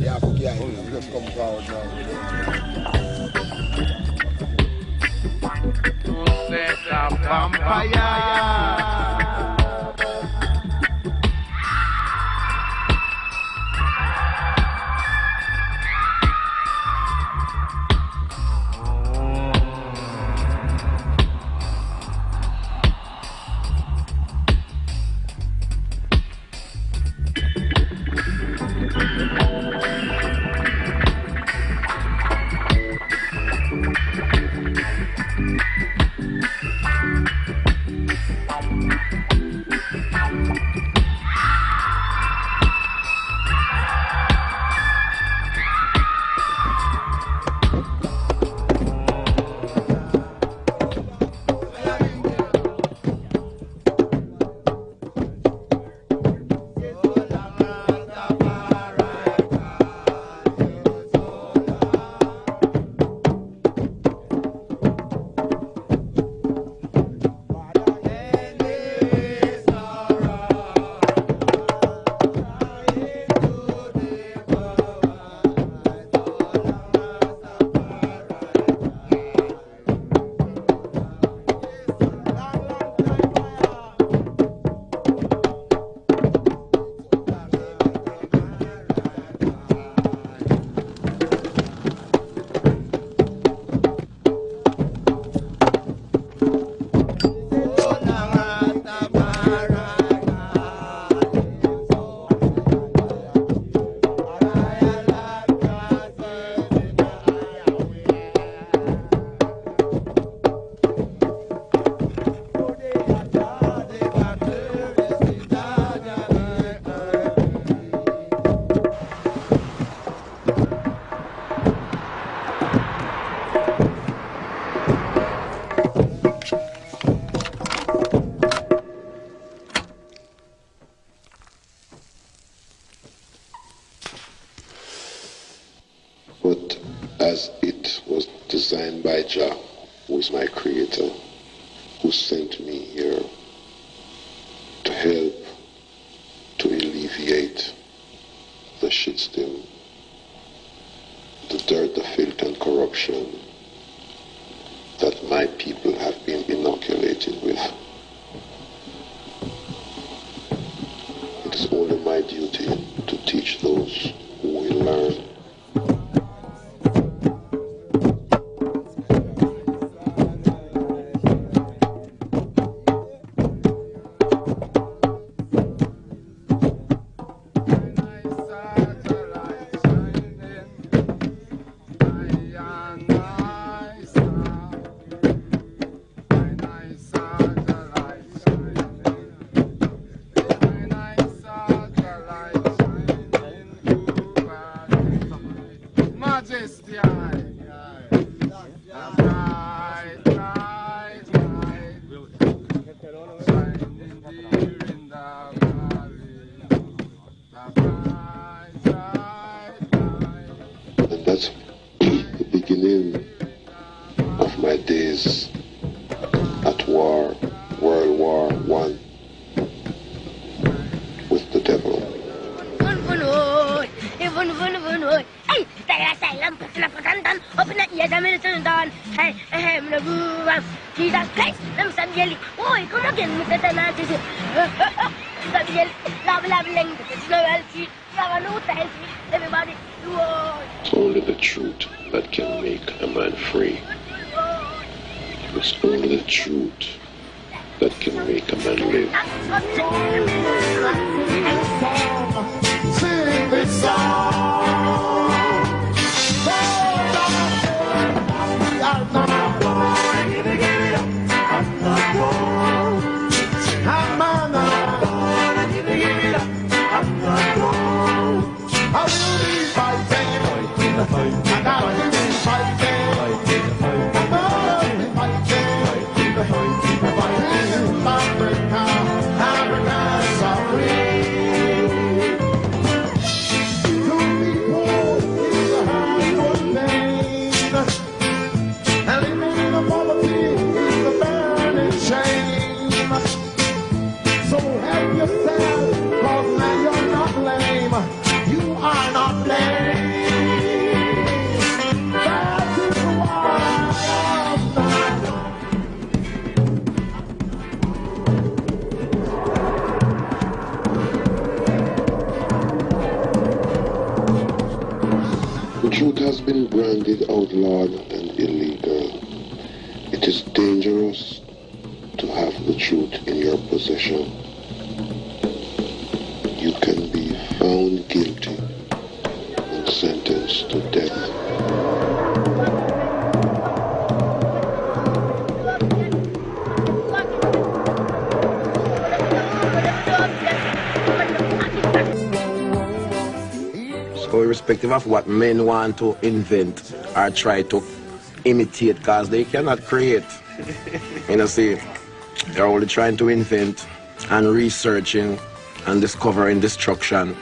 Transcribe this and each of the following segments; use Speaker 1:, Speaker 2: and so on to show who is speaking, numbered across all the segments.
Speaker 1: Yeah, you just come forward now.
Speaker 2: Set a vampire.
Speaker 3: But as it was designed by Jah, who is my creator, who sent me here to help to alleviate the shitstorm, the dirt, the filth and corruption that my people have been inoculated with. It is only my duty to teach those who will learn. That's the beginning of my days at war, World War I, with the devil.
Speaker 4: Jesus Christ, I'm Samuel. Oh, come again, Mr. Tanati. Everybody,
Speaker 3: it's only the truth that can make a man free. It's only the truth that can make a man live.
Speaker 2: Sing this song.
Speaker 3: has been branded outlawed and illegal. It is dangerous to have the truth in your possession. You can be found guilty and sentenced to death.
Speaker 5: So irrespective of what men want to invent or try to imitate, because they cannot create. You know, see, they're only trying to invent and researching and discovering destruction.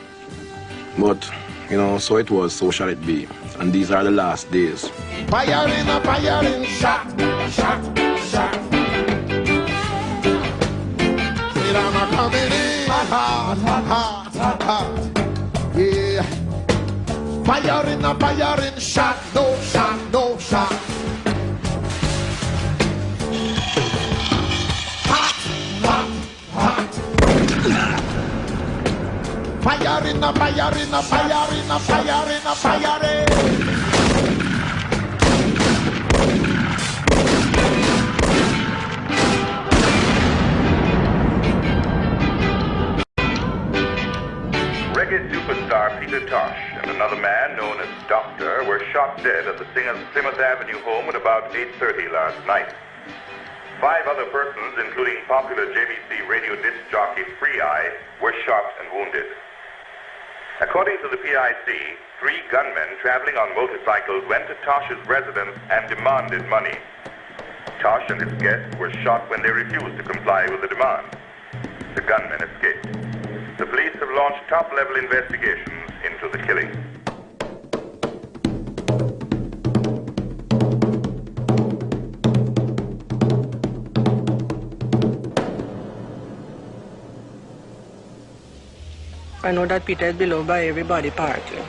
Speaker 5: But, you know, so it was, so shall it be. And these are the last days.
Speaker 2: Firing, shot, shot, shot. Freedom are coming in, hot, hot, hot, hot. Yeah. Firing, shot, no shot, no shot. Hot, hot, hot. Firing.
Speaker 6: Reggae superstar Peter Tosh and another man known as Doctor were shot dead at the Plymouth Avenue home at about 8:30 last night. 5 other persons, including popular JVC radio disc jockey Free Eye, were shot and wounded. According to the PIC, 3 gunmen traveling on motorcycles went to Tosh's residence and demanded money. Tosh and his guests were shot when they refused to comply with the demand. The gunmen escaped. The police have launched top-level investigations into the killing.
Speaker 7: I know that Peter is beloved by everybody partly.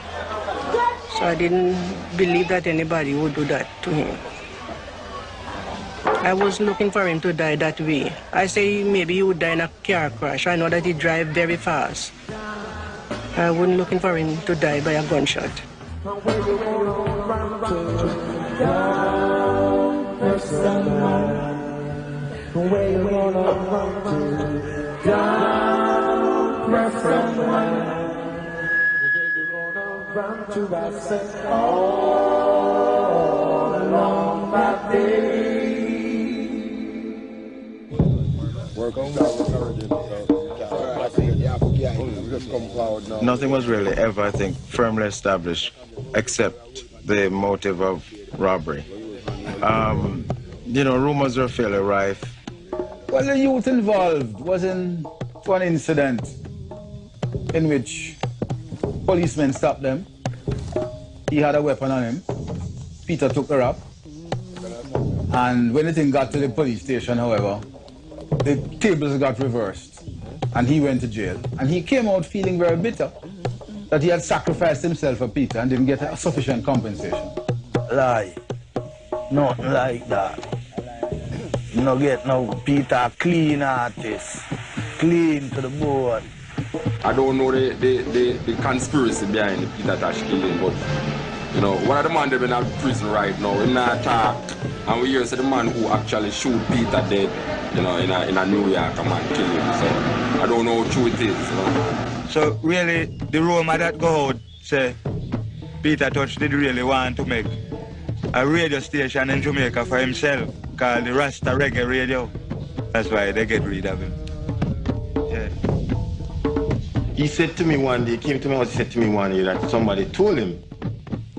Speaker 7: So I didn't believe that anybody would do that to him. I was looking for him to die that way. I say maybe he would die in a car crash. I know that he drives very fast. I wasn't looking for him to die by a gunshot.
Speaker 8: Nothing was really ever, I think, firmly established except the motive of robbery. You know, rumors were fairly rife.
Speaker 9: Well, the youth involved was in one incident in which policemen stopped them. He had a weapon on him. Peter took her up. And when the thing got to the police station, however, the tables got reversed. And he went to jail. And he came out feeling very bitter that he had sacrificed himself for Peter and didn't get a sufficient compensation.
Speaker 10: Lie. Nothing like that. You no get no Peter clean artist. Clean to the board.
Speaker 1: I don't know the conspiracy behind the Peter Tosh killing, but you know, one of the men they've been in prison right now, in that talk, and we hear the man who actually shoot Peter dead, you know, in a New York, a man kill him. So I don't know how true it is, you know.
Speaker 11: So really, the rumor that go out say Peter Tosh did really want to make a radio station in Jamaica for himself called the Rasta Reggae Radio. That's why they get rid of him. Yeah.
Speaker 5: He said to me one day, he came to my house, he said to me one day that somebody told him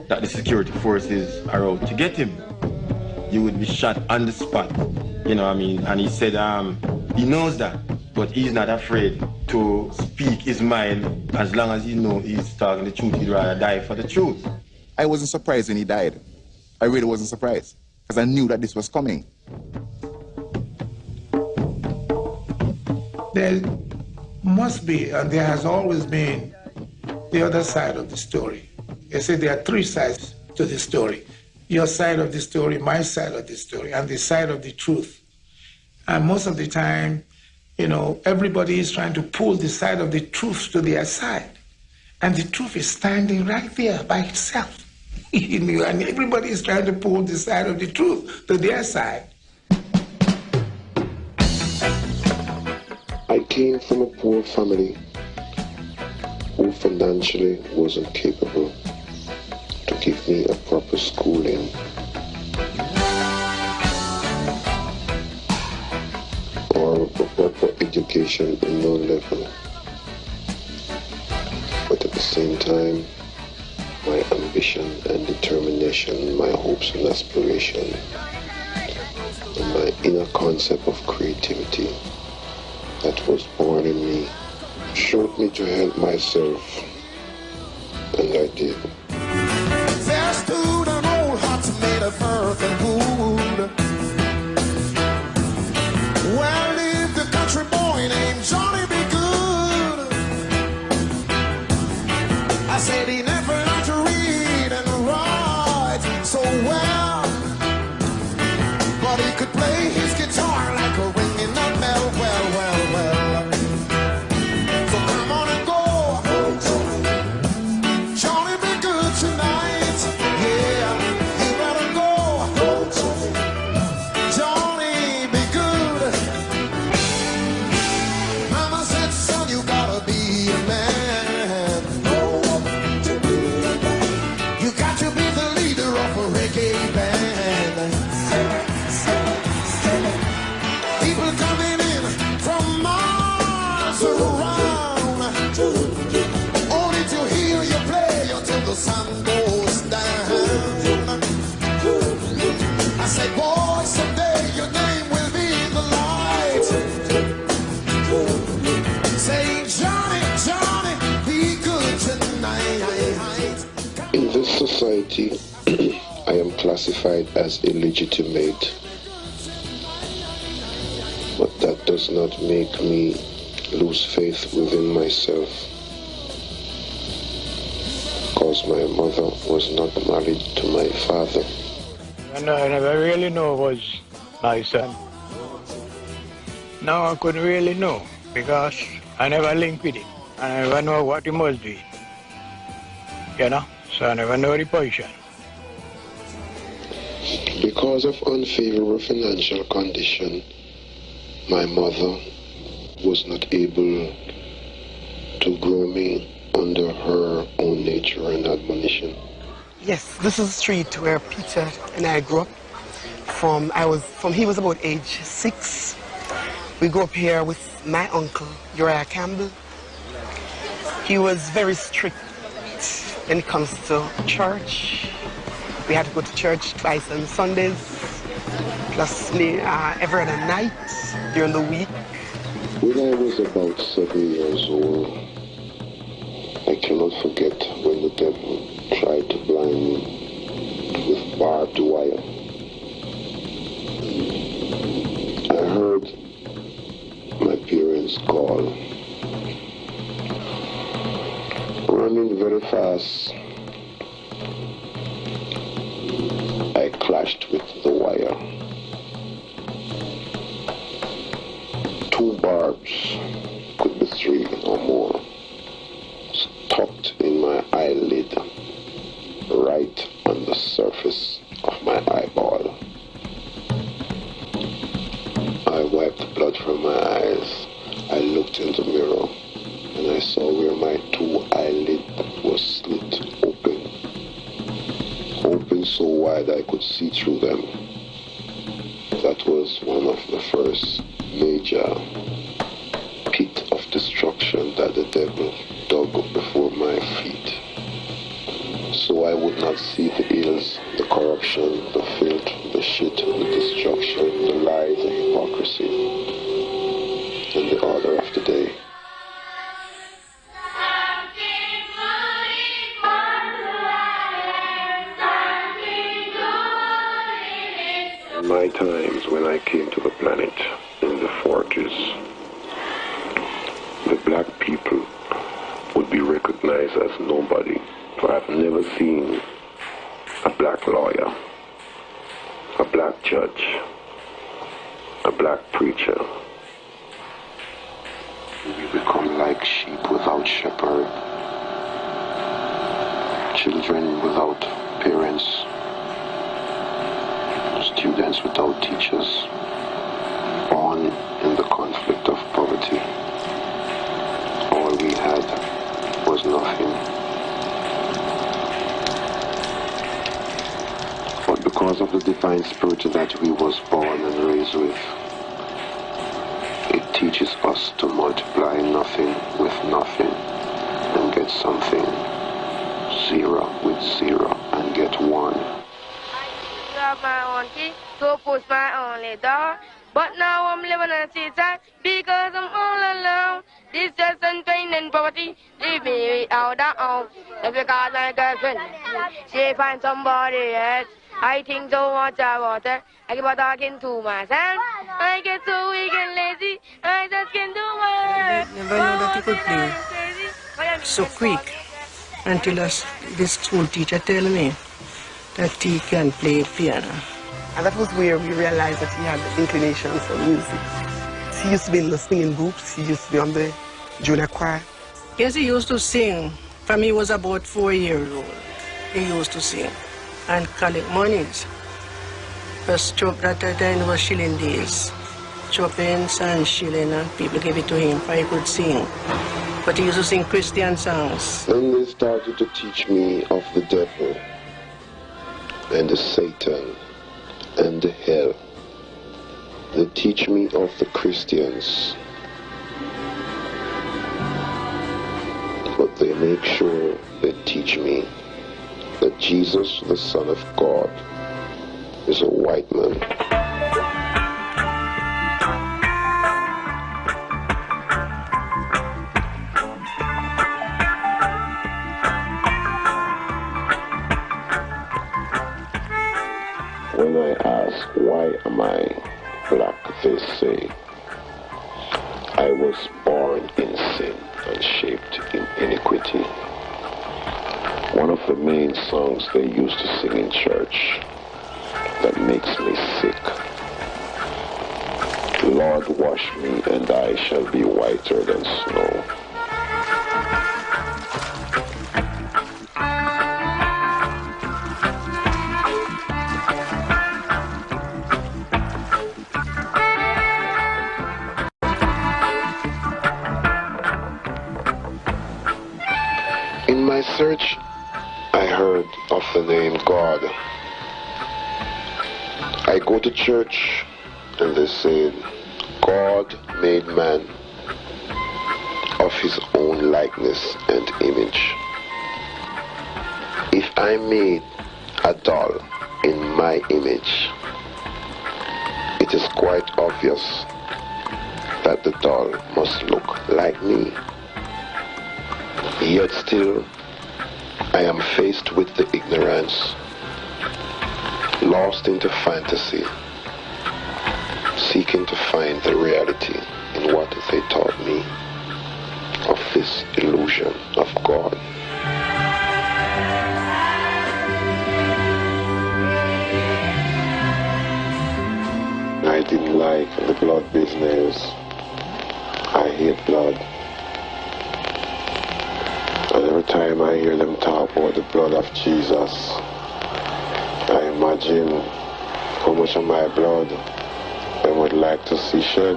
Speaker 5: that the security forces are out to get him. You would be shot on the spot, you know what I mean? And he said he knows that, but he's not afraid to speak his mind as long as he knows he's talking the truth. He'd rather die for the truth.
Speaker 12: I wasn't surprised when he died. I really wasn't surprised, because I knew that this was coming.
Speaker 13: There must be, and there has always been, the other side of the story. I say there are 3 sides to the story. Your side of the story, my side of the story, and the side of the truth. And most of the time, you know, everybody is trying to pull the side of the truth to their side. And the truth is standing right there by itself. And everybody is trying to pull the side of the truth to their side.
Speaker 3: I came from a poor family who financially wasn't capable to give me a proper schooling or a proper education in no level. But at the same time, my ambition and determination, my hopes and aspiration, and my inner concept of creativity that was born in me showed me to help myself, and I did.
Speaker 2: There stood an old hut made of earth and wood, where lived a country boy named Johnny B. Good. I said he never learned to read and write so well, but he could play his guitar like a ringing a bell. Well, well, well. So come on and go, Johnny, be good tonight. Yeah, you better go, Johnny, be good. Mama said, son, you gotta be a man. You got to be the leader of a reggae band. People coming in from miles around, only to hear you play until the sun goes down. I say, boy, someday your name will be in the light. Say, Johnny, Johnny, be good tonight.
Speaker 3: In this society, I am classified as illegitimate, but that does not make me lose faith within myself, because my mother was not married to my father.
Speaker 14: And I never really know was my son. No, I couldn't really know, because I never linked with him. I never know what he must do. You know, so I never know the position.
Speaker 3: Because of unfavorable financial condition, my mother was not able to grow me under her own nature and admonition.
Speaker 15: Yes, this is the street where Peter and I grew up. He was about age 6. We grew up here with my uncle, Uriah Campbell. He was very strict when it comes to church. We had to go to church twice on Sundays, plus every other night during the week.
Speaker 3: When I was about 7 years old, I cannot forget when the devil tried to blind me with barbed wire. I heard my parents call. Running very fast, I clashed with the wire. 2 barbs, could be 3 or more, stuck in my eyelid, right on the surface of my eyeball. I wiped the blood from my eyes. I looked in the mirror, and I saw where my 2 eyelids were slit open so wide I could see through them. That was one of the first major pit of destruction that the devil dug before my feet, so I would not see the ills, the corruption, the filth, the shit, the destruction, the lies, the hypocrisy, and the order of the day. In my times when I came to the planet in the 40s, the black people would be recognized as nobody. For I've never seen a black lawyer, a black judge, a black preacher. We become like sheep without shepherd, children without parents, students without teachers, born in the conflict of poverty. All we had was nothing. But because of the divine spirit that we was born and raised with, it teaches us to multiply nothing with nothing and get something. 0 with 0 and get 1.
Speaker 16: Grab my own key to push my only door. But now I'm living in a seaside because I'm all alone. This just pain and poverty, leave me without a home. It's because my girlfriend, she finds somebody else. I think so much about her. I keep on talking to myself. I get so weak and lazy, I just can't do work.
Speaker 7: Never know that he could play so quick until this school teacher tell me that he can play piano.
Speaker 15: And that was where we realized that he had the inclination for music. He used to be in the singing groups. He used to be on the junior choir.
Speaker 7: Yes, he used to sing. From he was about 4 years old. He used to sing and collect monies. First chop that time was shilling days. Choppings and shilling, and people gave it to him for he could sing. But he used to sing Christian songs.
Speaker 3: Then they started to teach me of the devil and the Satan and the hell. They teach me of the Christians. But they make sure they teach me that Jesus, the Son of God, is a white man. When I ask, why am I black, they say, I was born in sin and shaped in iniquity. One of the main songs they used to sing in church that makes me sick. Lord, wash me and I shall be whiter than snow. In my search, I heard of the name God. I go to church and they said, God made man of his own likeness and image. If I made a doll in my image, it is quite obvious that the doll must look like me. Yet still, I am faced with the ignorance, lost into fantasy, seeking to find the reality in what they taught me of this illusion of God. I didn't like the blood business. I hate blood. And every time I hear them talk about the blood of Jesus, I imagine how much of my blood they would like to see shed.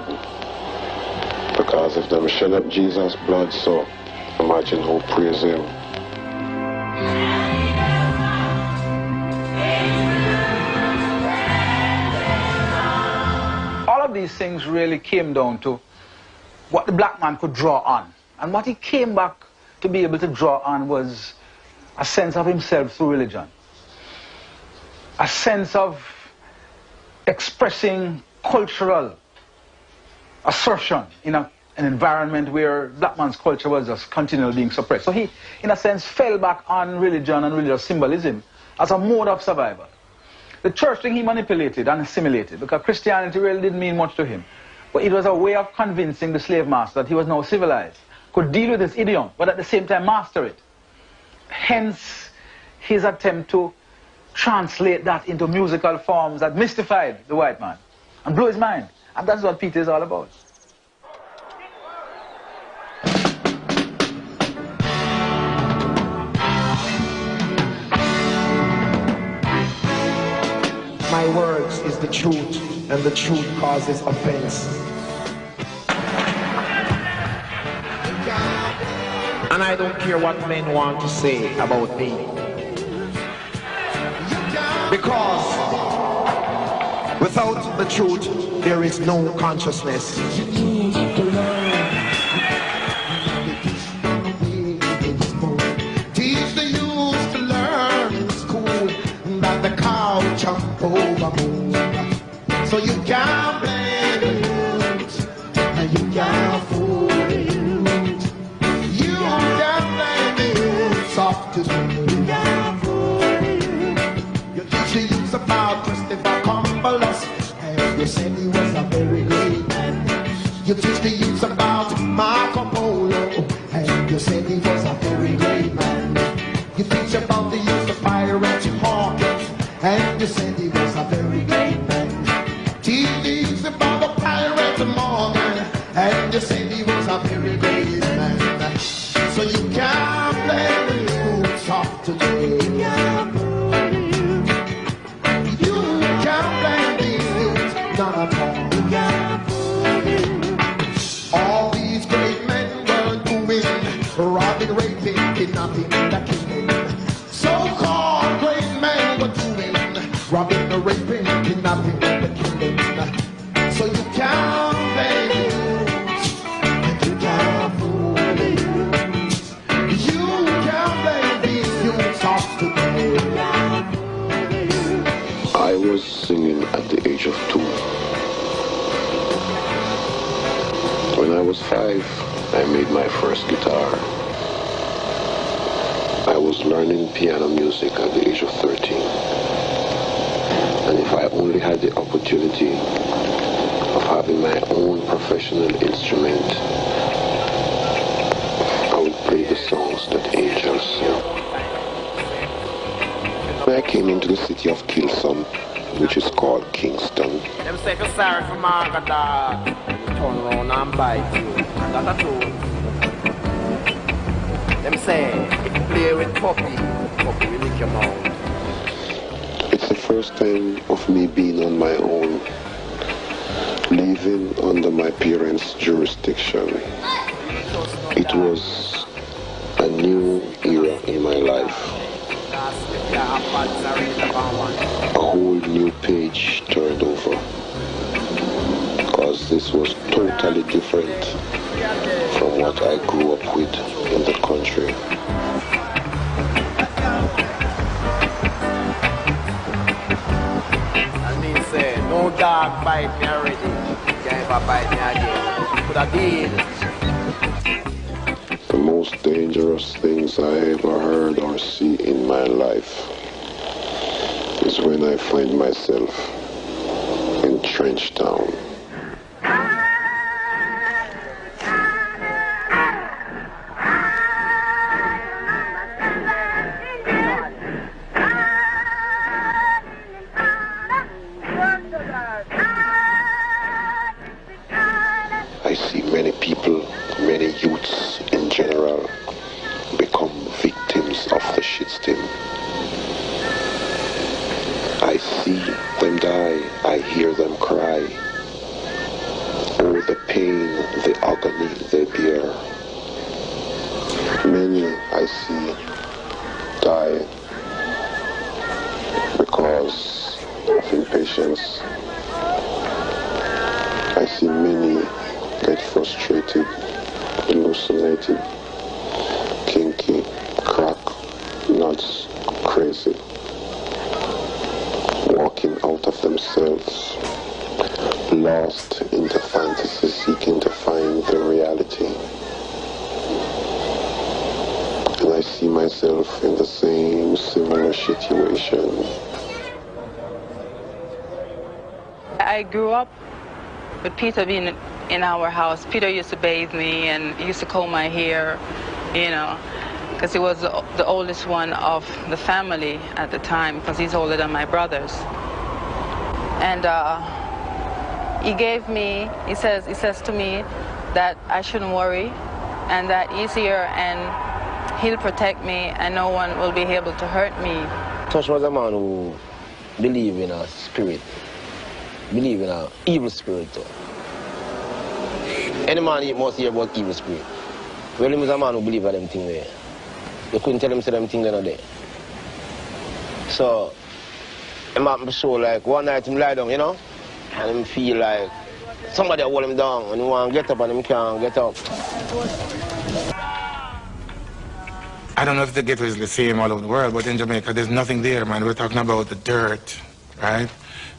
Speaker 3: Because if they shed up Jesus' blood, so imagine who praise him.
Speaker 9: All of these things really came down to what the black man could draw on. And what he came back to be able to draw on was a sense of himself through religion. A sense of expressing cultural assertion in an environment where black man's culture was just continually being suppressed. So he, in a sense, fell back on religion and religious symbolism as a mode of survival. The church thing he manipulated and assimilated because Christianity really didn't mean much to him. But it was a way of convincing the slave master that he was now civilized, could deal with this idiom, but at the same time master it. Hence, his attempt to translate that into musical forms that mystified the white man and blew his mind. And that's what Peter is all about.
Speaker 17: truth, and the truth causes offense. And I don't care what men want to say about me, because without the truth, there is no consciousness.
Speaker 2: Teach the youth to learn in school that the cow jump over moon. So you can't blame the youth, and you can't fool the youth. You can't blame the youth soft today. You teach the youth about Christopher Columbus, and you said he was a very great man. You teach the youth about Marco Polo, and you said he was a very great man. You teach about the use of Pirate Hawkins, and you said he was a very great man. Teach the youth about the Pirate Morgan, and you said he was a very great man. So you can't blame the youth of today. You can't blame these youth, none at all. All these great men were doing robbing, raping, kidnapping, and killing. So-called great men were doing robbing, raping, kidnapping, and killing. So you can't blame the youth, and you can't fool the youth. You can't blame these youths of today.
Speaker 3: I was singing at the age of 2. When I was 5, I made my first guitar. I was learning piano music at the age of 13. And if I only had the opportunity of having my own professional instrument, I would play the songs that angels sing. When I came into the city of Kingston, which is called Kingston,
Speaker 17: Them say you're sorry for Margaret, turn around and bite you. That's a truth. Them say, if you play with puppy will lick your mouth.
Speaker 3: it's the first time of me being on my own, living under my parents' jurisdiction. It was a new era in my life. A whole new page turned over, because this was totally different from what I grew up with in the country.
Speaker 17: And me say, no dog bite me already. You can't ever bite me again. Put a deal.
Speaker 3: The most dangerous things I ever heard or see in my life is when I find myself in Trench Town. I see many people, many youths in general, become victims of the shit steam. I see them die, I hear them cry. Oh, the pain, the agony they bear. Many I see die because of impatience. I see many get frustrated, hallucinated, kinky, crack, nuts, crazy, walking out of themselves, lost in the fantasy, seeking to find the reality. And I see myself in the same similar situation.
Speaker 18: I grew up with Peter being in our house. Peter used to bathe me and he used to comb my hair, you know, because he was the oldest one of the family at the time, because he's older than my brothers. And he says to me that I shouldn't worry and that he's here and he'll protect me and no one will be able to hurt me.
Speaker 17: Tosh was a man who believed in a spirit. believe in an evil spirit too. Any man must hear about evil spirit. Well, him is a man who believes in them things there. You couldn't tell him to them things they're not there. So, him have to show like one night him lie down, you know? And him feel like somebody hold him down and he want to get up and him can't get up.
Speaker 13: I don't know if the ghetto is the same all over the world, but in Jamaica there's nothing there, man. We're talking about the dirt, right?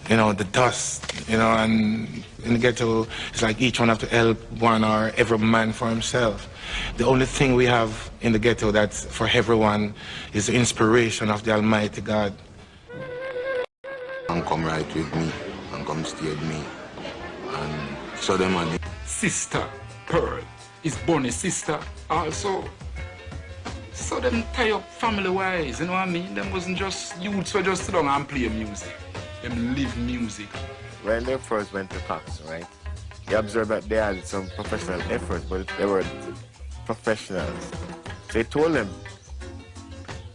Speaker 13: You know, the dust, you know, and in the ghetto, it's like each one have to help one or every man for himself. The only thing we have in the ghetto that's for everyone is the inspiration of the Almighty God.
Speaker 19: And come right with me, and come stay with me, and show them on the
Speaker 20: Sister Pearl is Bonnie's sister also. So them tie up family-wise, you know what I mean? Them wasn't just youths who just sit down and play music. Them live music.
Speaker 21: When they first went to Cox, right, you observed that they had some professional efforts, but they were professionals. They told them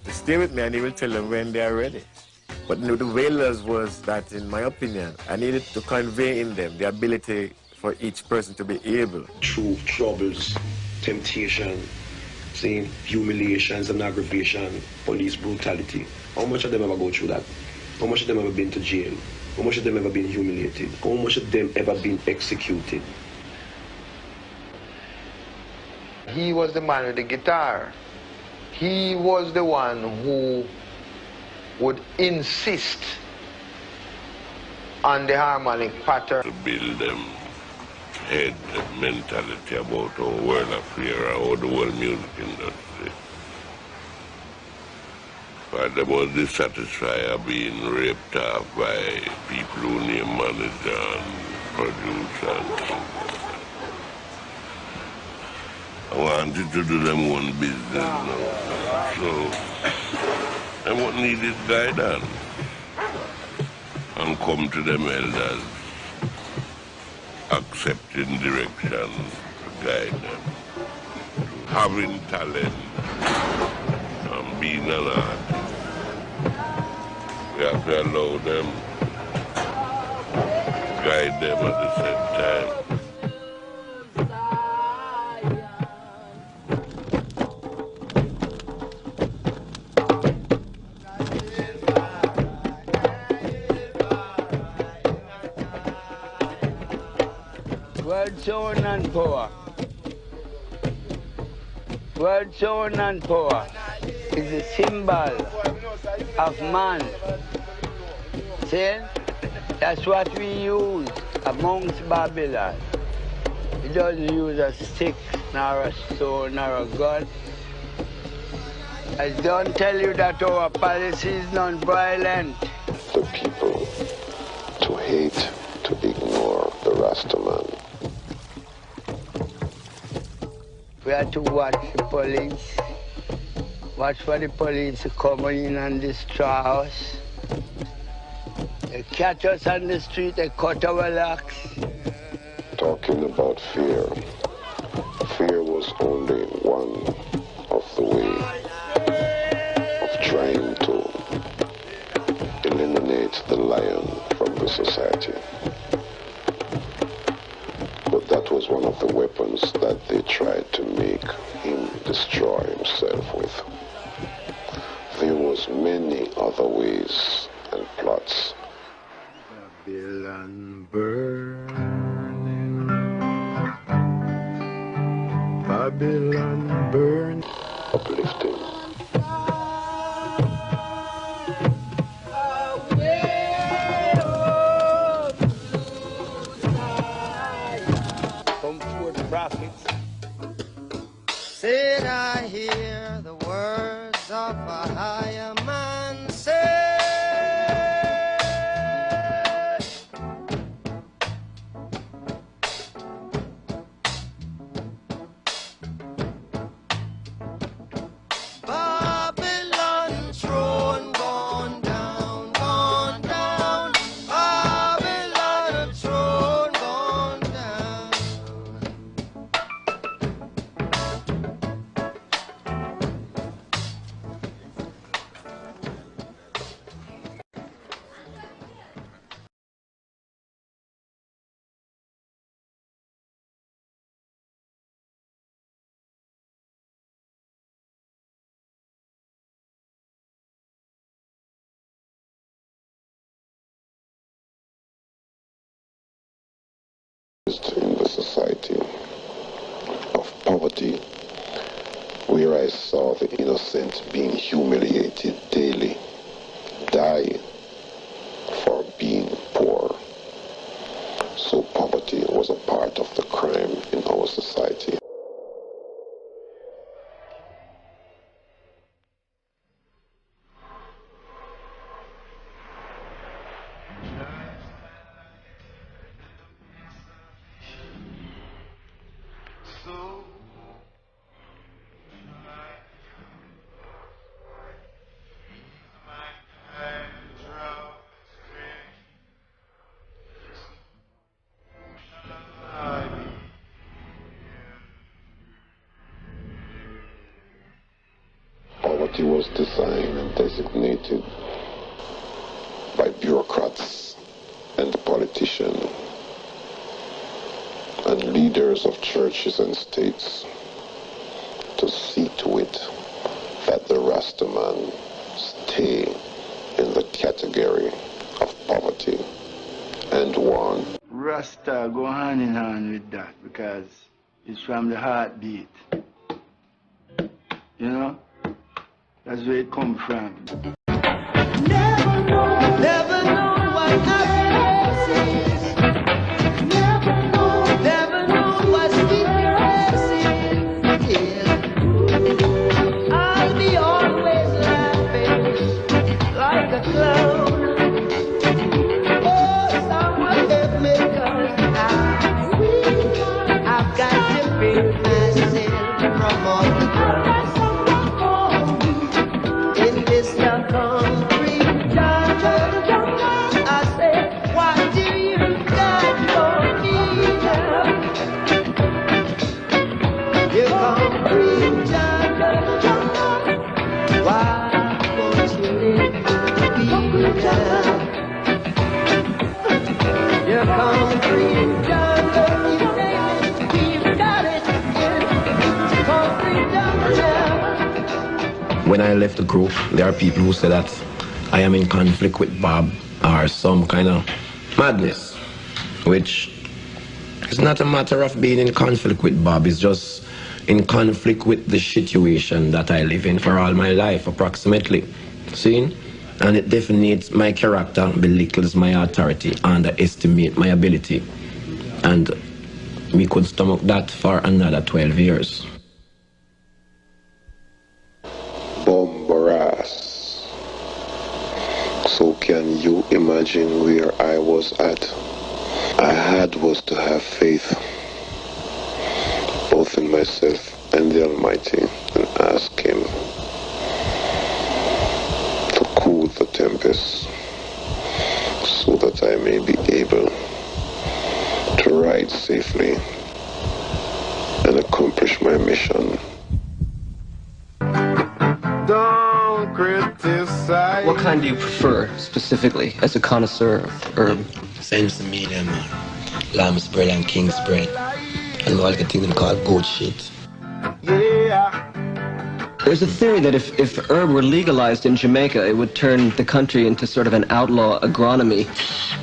Speaker 21: to stay with me and he will tell them when they are ready. But the Wailers was that, in my opinion, I needed to convey in them the ability for each person to be able.
Speaker 22: Through troubles, temptation, saying humiliations and aggravation, police brutality. How much of them ever go through that? How much of them ever been to jail? How much of them ever been humiliated? How much of them ever been executed?
Speaker 23: He was the man with the guitar. He was the one who would insist on the harmonic pattern.
Speaker 24: To build them head mentality about our world affair or how the world music industry. But they was dissatisfied of being raped off by people who name manager and producer and things like that. I wanted to do them own business now. So I would need this guidance and come to them elders, accepting direction to guide them, having talent and being an artist. We have to allow them, guide them at the same time.
Speaker 25: Word sound and power. Word sound and power is a symbol of man. See? That's what we use amongst Babylon. We don't use a stick, nor a stone, nor a gun. I don't tell you that our policy is non-violent.
Speaker 3: The people to hate, to ignore the Rastaman.
Speaker 25: We have to watch the police. Watch for the police to come in and destroy us. They catch us on the street, they cut our locks.
Speaker 3: Talking about fear. Fear was only one of the way of trying to eliminate the lion from the society. But that was one of the weapons that they tried to make him destroy himself with. There was many other ways and plots.
Speaker 19: Babylon burning, Babylon burn.
Speaker 3: Uplifting.
Speaker 25: Come forth, prophets.
Speaker 2: Said I hear the words of a higher man say.
Speaker 3: in the society of poverty, where I saw the innocent being humiliated daily, die for being poor. So poverty was a part of the crime in our society. Poverty was designed and designated by bureaucrats and politicians and leaders of churches and states to see to it that the Rastaman stay in the category of poverty and one.
Speaker 1: Rasta go hand in hand with that because it's from the heartbeat. You know? That's where it comes from.
Speaker 2: Never know what happiness is. Never know what sweetness is. Yeah. I'll be always laughing like a clown. Oh, someone help me 'cause I've got to free myself from all the drugs.
Speaker 4: When I left the group, there are people who say that I am in conflict with Bob or some kind of madness, which is not a matter of being in conflict with Bob, it's just in conflict with the situation that I live in for all my life, approximately. See? And it definites my character, belittles my authority, underestimate my ability. And we could stomach that for another 12 years.
Speaker 3: Bombaras. So can you imagine where I was at? I had was to have faith, both in myself and the Almighty, and ask Him to cool the tempest so that I may be able to ride safely and accomplish my mission.
Speaker 6: Don't criticize.
Speaker 8: What kind do you prefer, specifically, as a connoisseur of herb?
Speaker 4: Sense medium, lamb spread and king spread. And all the thing called goat shit.
Speaker 6: Yeah.
Speaker 8: There's a theory that if herb were legalized in Jamaica, it would turn the country into sort of an outlaw agronomy.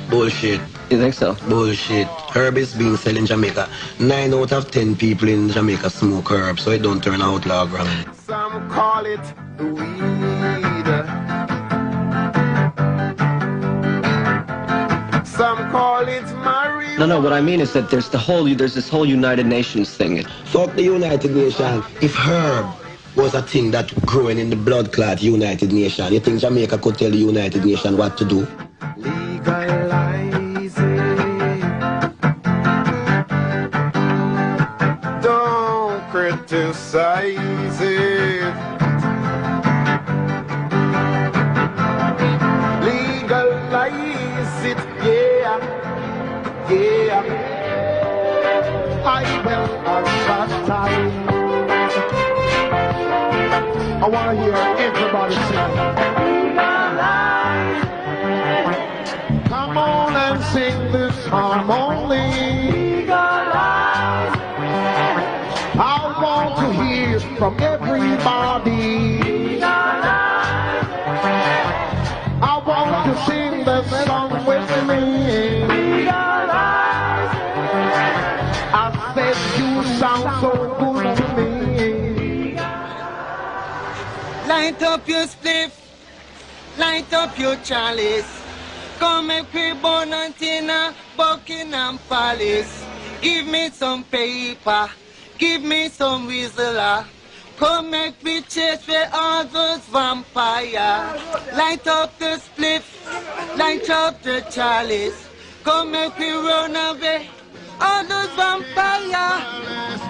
Speaker 4: Bullshit.
Speaker 8: You think so?
Speaker 4: Bullshit. Herb is being sold in Jamaica. 9 out of 10 people in Jamaica smoke herb, so it don't turn outlaw agronomy.
Speaker 6: Some call it weed. Some call it marijuana.
Speaker 8: No, what I mean is that there's this whole United Nations thing.
Speaker 4: Fuck the United Nations. If herb was a thing that growing in the blood clot United Nations, you think Jamaica could tell the United Nations what to do?
Speaker 6: Legalize it. Don't criticize it. Legalize it, yeah. I will advertise. I want to hear everybody sing. Come on and sing this harmony. I want to hear from everybody. I want to sing the song with me.
Speaker 5: Light up your spliff, light up your chalice. Come make we burn until a Buckingham Palace. Give me some paper, give me some whistler. Come make me chase for all those vampires. Light up the spliff, light up the chalice. Come make me run away all those vampires.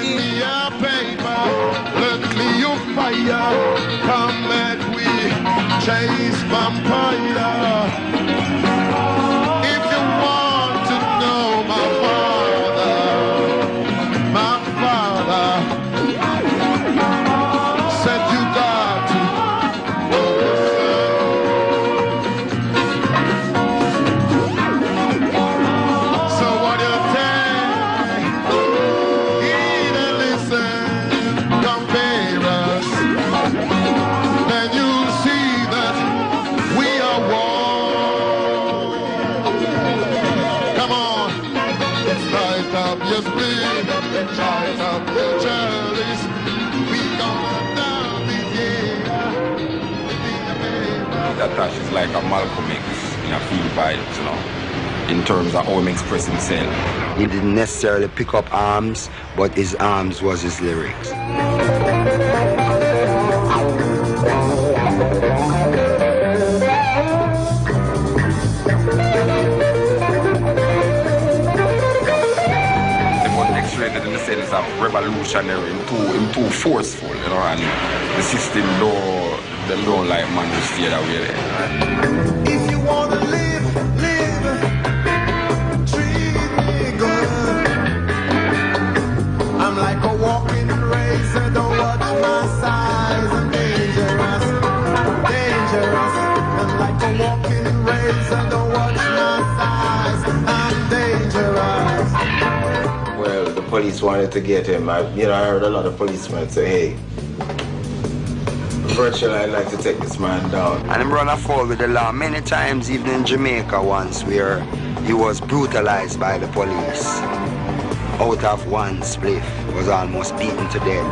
Speaker 6: Give me your paper, lend me your fire. Come make we chase vampire. If you want to know my father said you got to know yourself. So what you take, heed and listen, compare us, then you'll see that we are one. Come on, light up your spleen, light up your chalice. We gonna down this year.
Speaker 10: That Tosh is like a Malcolm X in a few vibes, you know, in terms of how he expressed himself.
Speaker 11: He didn't necessarily pick up arms, but his arms was his lyrics.
Speaker 10: In the sense of revolutionary, him too forceful, you know, and the system don't like man who stay that way.
Speaker 6: If you wanna live, treat me good. I'm like a walking razor, don't watch my size. I'm dangerous. I'm like a walking razor, don't watch my size. I'm dangerous.
Speaker 21: Well, the police wanted to get him. I heard a lot of policemen say, hey, virtually I'd like to take this man down.
Speaker 11: And him run afoul with the law many times, even in Jamaica once, where he was brutalized by the police. Out of one spliff, was almost beaten to death.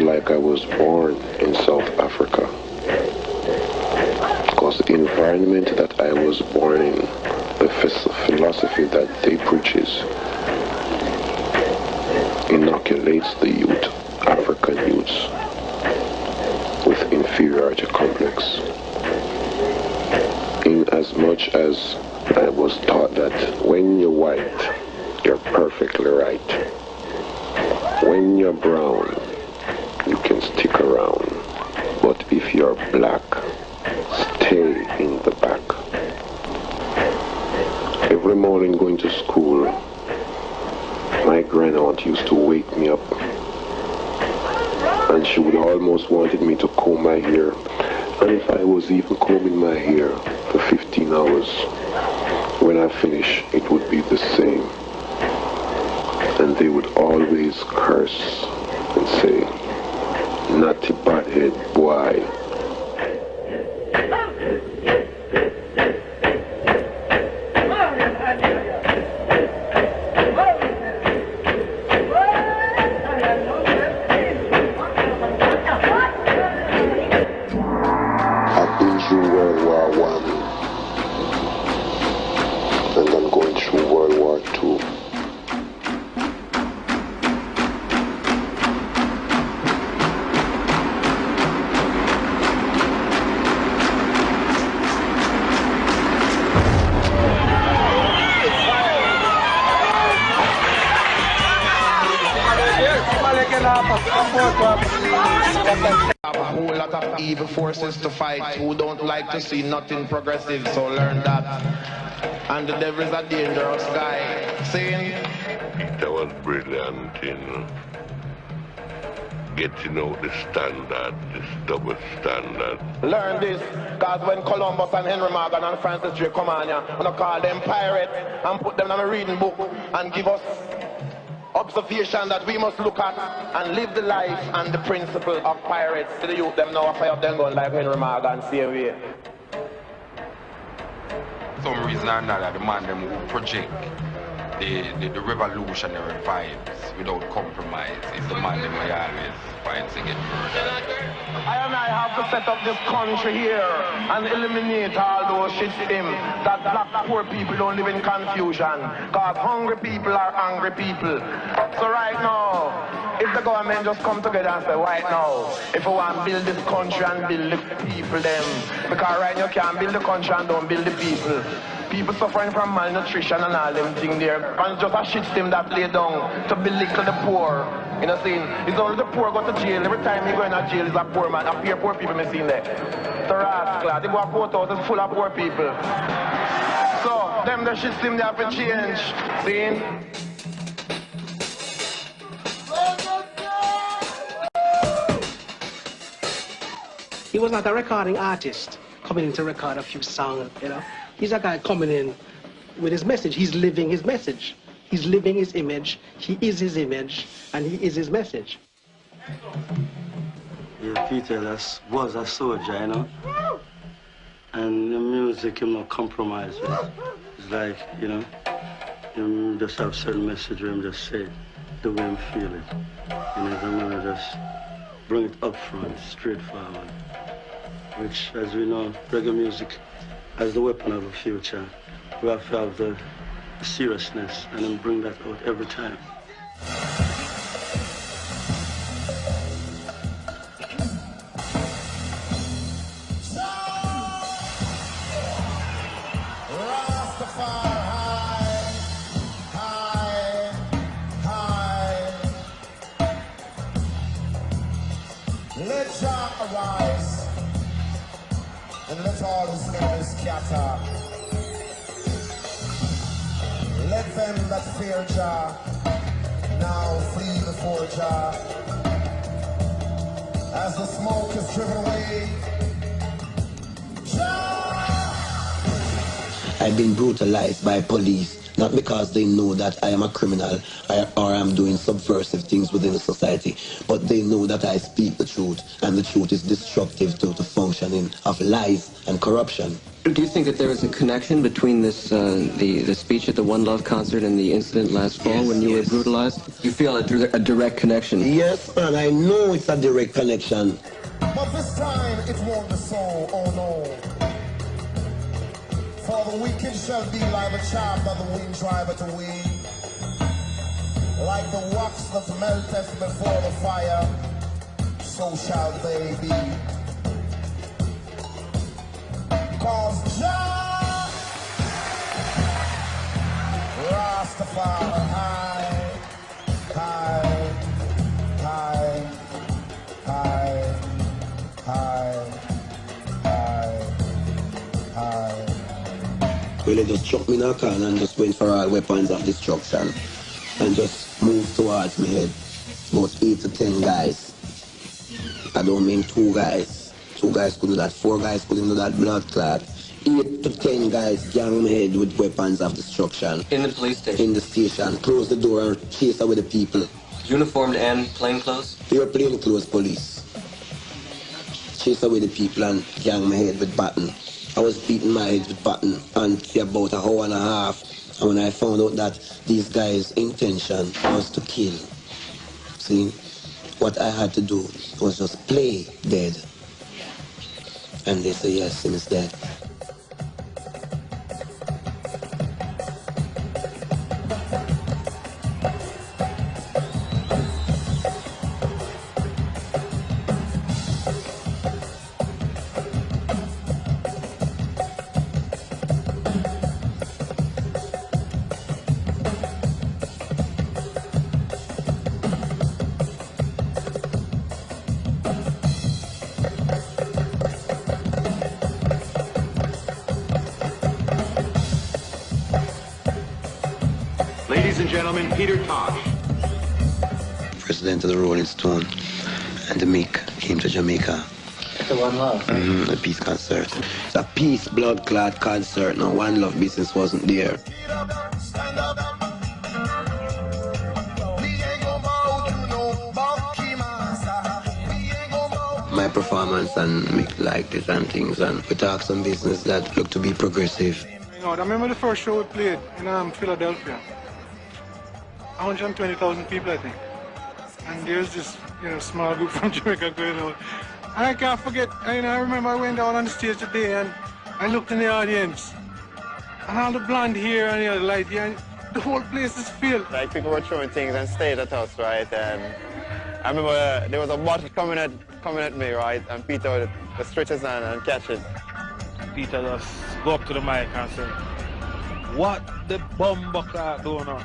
Speaker 3: Like I was born in South Africa, because the environment that I was born in, the philosophy that they preaches, inoculates the youth, African youths, with inferiority complex. In as much as I was taught that when you're white, you're perfectly right. When you're brown, you can stick around, but if you're black, stay in the back. Every morning going to school, my grandaunt used to wake me up, and she would almost wanted me to comb my hair, and if I was even combing my hair for 15 hours, when I finish, it would be the same. And they would always curse and say, "Naughty butthead boy." I've been through World War I, and I'm going through World War II.
Speaker 22: A whole lot of evil forces to fight who don't like to see nothing progressive, so learn that. And the devil is a dangerous guy. Saying
Speaker 24: Peter was brilliant in getting out the standard, this double standard.
Speaker 17: Learn this, because when Columbus and Henry Morgan and Francis Drake come on here, I'm gonna call them pirates and put them in a reading book and give us observation that we must look at and live the life and the principle of pirates. To the youth, them now fire up them gun like Henry Morgan, same way.
Speaker 10: Some reason or another, the man them who project the revolutionary vibes without compromise is the man them I always find to get murdered.
Speaker 17: I have to set up this country here and eliminate all those shit systems that black poor people don't live in confusion. Because hungry people are angry people. So right now, if the government just come together and say, right now, if we want to build this country and build the people them, because right now you can't build the country and don't build the people. People suffering from malnutrition and all them things there. And just a shit system that lay down to belittle the poor. You know what I'm saying? It's only the poor go to jail. Every time you go in a jail is a poor man. A few poor people me seen there. The rascal. They go a courthouse is full of poor people. So, them the shit system they have to change. See?
Speaker 7: He was not a recording artist coming in to record a few songs, you know. He's a guy coming in with his message. He's living his message. He's living his image. He is his image, and he is his message.
Speaker 12: Yeah, Peter was a soldier, you know. And the music, you know, compromise with. It's like, you know, you just have certain message where him just say it the way him feel it. And as a man, just bring it up front, straightforward. Which, as we know, reggae music as the weapon of the future. We have to have the seriousness and then bring that out every time.
Speaker 2: Let Jah arise, and let all his enemies scatter. Let them that fear Jah now flee before Jah. As the smoke is driven away,
Speaker 4: I've been brutalized by police, not because they know that I am a criminal or I'm doing subversive things within the society, but they know that I speak the truth, and the truth is destructive to the functioning of lies and corruption.
Speaker 8: Do you think that there is a connection between this, the speech at the One Love concert and the incident last fall when you were brutalized? You feel a direct connection?
Speaker 4: Yes, man, I know it's a direct connection.
Speaker 2: but this time it won't be so, oh no. For the wicked shall be like the chaff that the wind driveth away, like the wax that melteth before the fire, so shall they be. Cause Jah Rastafari high, high, high, high, high, high, high.
Speaker 4: Well, they just chucked me in a car and just went for all weapons of destruction and just moved towards me head. About 8 to 10 guys. I don't mean 2 guys. 2 guys could do that, 4 guys couldn't do that blood clot. 8 to 10 guys gang me head with weapons of destruction.
Speaker 8: In the police station?
Speaker 4: In the station. Close the door and chase away the people.
Speaker 8: Uniformed and plainclothes?
Speaker 4: They were plainclothes police. Chase away the people and gang my head with baton. I was beating my head with baton for about an hour and a half. And when I found out that these guys' intention was to kill, see, what I had to do was just play dead. And they say, yes, him is dead.
Speaker 9: gentlemen, Peter Tosh.
Speaker 8: President of the Rolling Stone and the Mick came to Jamaica.
Speaker 14: The One Love.
Speaker 8: A peace concert. It's a peace blood clot concert. No, One Love business wasn't there. My performance and Mick liked it and things, and we talked some business that looked to be progressive.
Speaker 15: You know, I remember the first show we played in Philadelphia. 120,000 people, I think. And there's this, small group from Jamaica going on. And I can't forget, I remember I went out on the stage today and I looked in the audience. And all the blonde hair and the light hair, and the whole place is filled.
Speaker 16: Like, people were throwing things and stayed at us, right? And I remember there was a bottle coming at me, right? And Peter would stretch his hand and catch it.
Speaker 18: Peter just go up to the mic and say, "What the bumbuckler going on?"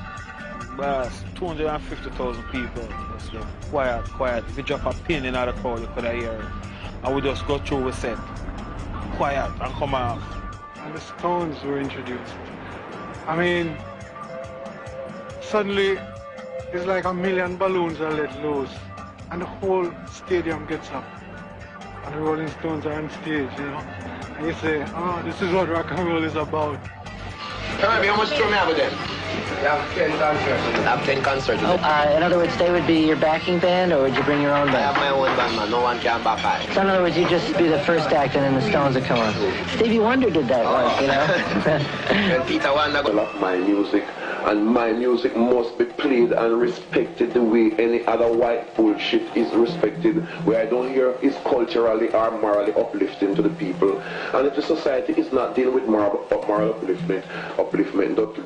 Speaker 18: But 250,000 people. Just get quiet. If you drop a pin in the crowd, you could hear it. And we just go through the set. Quiet and come off.
Speaker 15: And the Stones were introduced. I mean, suddenly it's like a million balloons are let loose. And the whole stadium gets up. And the Rolling Stones are on stage, And you say, oh, this is what rock and roll is about.
Speaker 21: Hey, how much tour me have with them?
Speaker 14: You have 10 concerts.
Speaker 21: I have 10 concerts.
Speaker 14: In other words, they would be your backing band, or would you bring your own band?
Speaker 21: I have my own band, man. No one can back I.
Speaker 14: So in other words, you just be the first act and then the Stones would come on. Stevie Wonder did that once,
Speaker 21: And Peter Wonder.
Speaker 3: I love my music, and my music must be played and respected the way any other white bullshit is respected, where I don't hear is culturally or morally uplifting to the people. And if the society is not dealing with moral upliftment,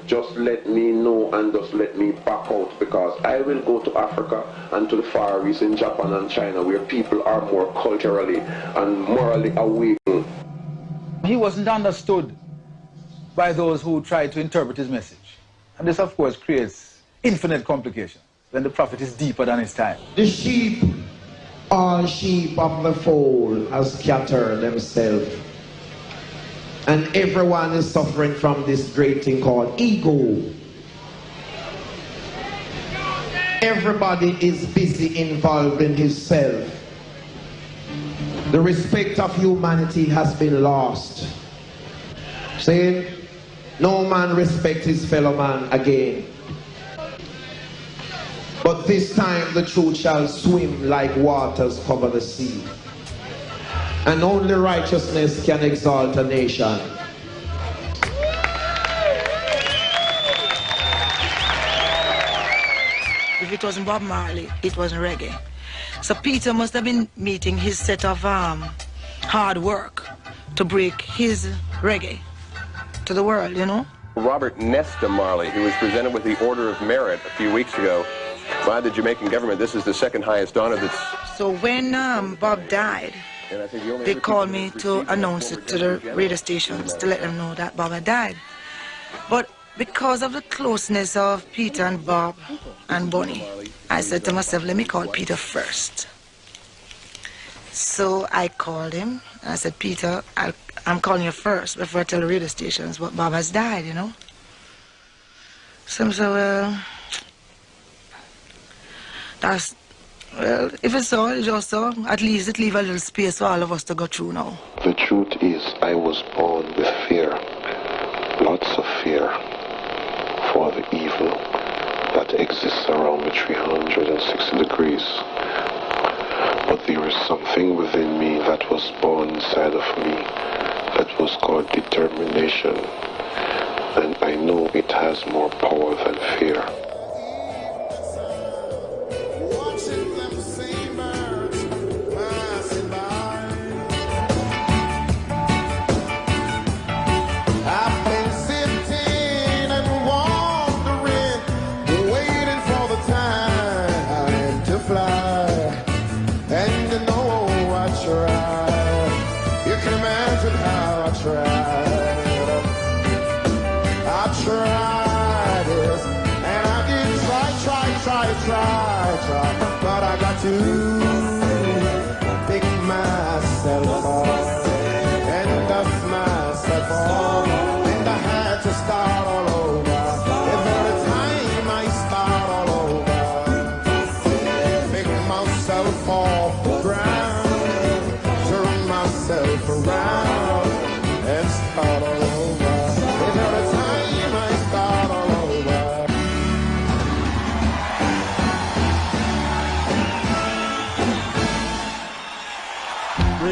Speaker 3: just let me know and just let me back out, because I will go to Africa and to the Far East in Japan and China, where people are more culturally and morally awakened.
Speaker 26: He wasn't understood by those who tried to interpret his message. And this, of course, creates infinite complications when the prophet is deeper than his time.
Speaker 27: The sheep, all sheep of the fold, have scattered themselves. And everyone is suffering from this great thing called ego. Everybody is busy involved in himself. The respect of humanity has been lost. See? No man respects his fellow man again. But this time the truth shall swim like waters cover the sea. And only righteousness can exalt a nation.
Speaker 28: If it wasn't Bob Marley, it wasn't reggae. So Peter must have been meeting his set of hard work to break his reggae to the world,
Speaker 29: Robert Nesta Marley, who was presented with the Order of Merit a few weeks ago by the Jamaican government. This is the second highest honor that's...
Speaker 28: So when Bob died, they called me to announce it to the radio stations to let them know that Bob had died. But because of the closeness of Peter and Bob and Bonnie, I said to myself, let me call Peter first. So I called him. I said, Peter, I'm calling you first before I tell the radio stations what Bob has died, So I said, well, if it's so, it's just so. At least it leaves a little space for all of us to go through now.
Speaker 3: The truth is, I was born with fear. Lots of fear for the evil that exists around me 360 degrees. But there is something within me that was born inside of me that was called determination. And I know it has more power than fear.
Speaker 2: Try, but I got to pick myself up and dust myself off, and I had to start all over. Every time I
Speaker 8: Why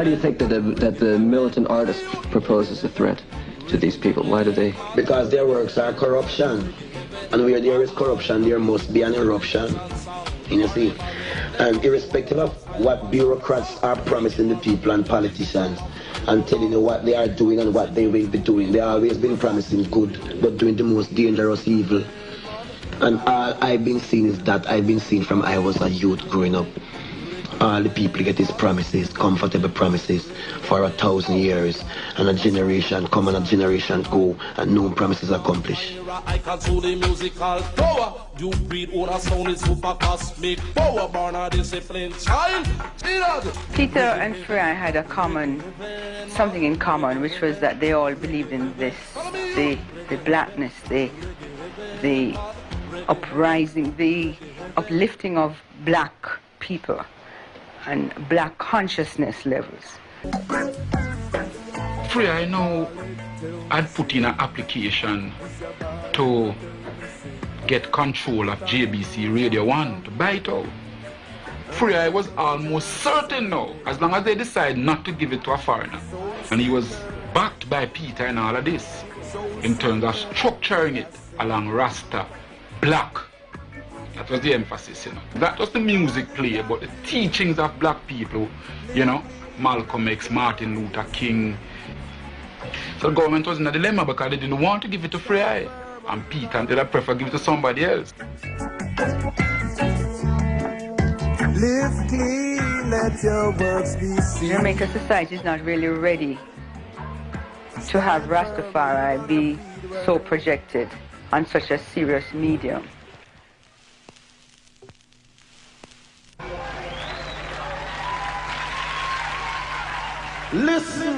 Speaker 8: do you think that the militant artist proposes a threat to these people? Why do they?
Speaker 27: Because their works are corruption. And where there is corruption, there must be an eruption. You see? And irrespective of what bureaucrats are promising the people and politicians and telling you what they are doing and what they will be doing, they have always been promising good, but doing the most dangerous evil. And all I've been seeing is that I've been seeing from I was a youth growing up. All the people get these promises, comfortable promises for 1,000 years, and a generation come and a generation go, and no promises accomplished.
Speaker 1: I control the musical power. You breed on a sound is super cosmic power. Born a disciplined child.
Speaker 5: Peter and Freya had something in common, which was that they all believed in this, the blackness, the uprising, the uplifting of black people and black consciousness levels.
Speaker 6: Freya, I know I'd put in an application to get control of JBC Radio 1, to buy it out. Freya, I was almost certain now, as long as they decide not to give it to a foreigner. And he was backed by Peter and all of this, in terms of structuring it along Rasta, black. That was the emphasis, you know. That was the music play, but the teachings of black people, you know, Malcolm X, Martin Luther King. So the government was in a dilemma because they didn't want to give it to Freya. And Peter, and they'd prefer give it to somebody else.
Speaker 2: Live clean, let your works be seen.
Speaker 5: Jamaica society is not really ready to have Rastafari be so projected on such a serious medium.
Speaker 27: Listen,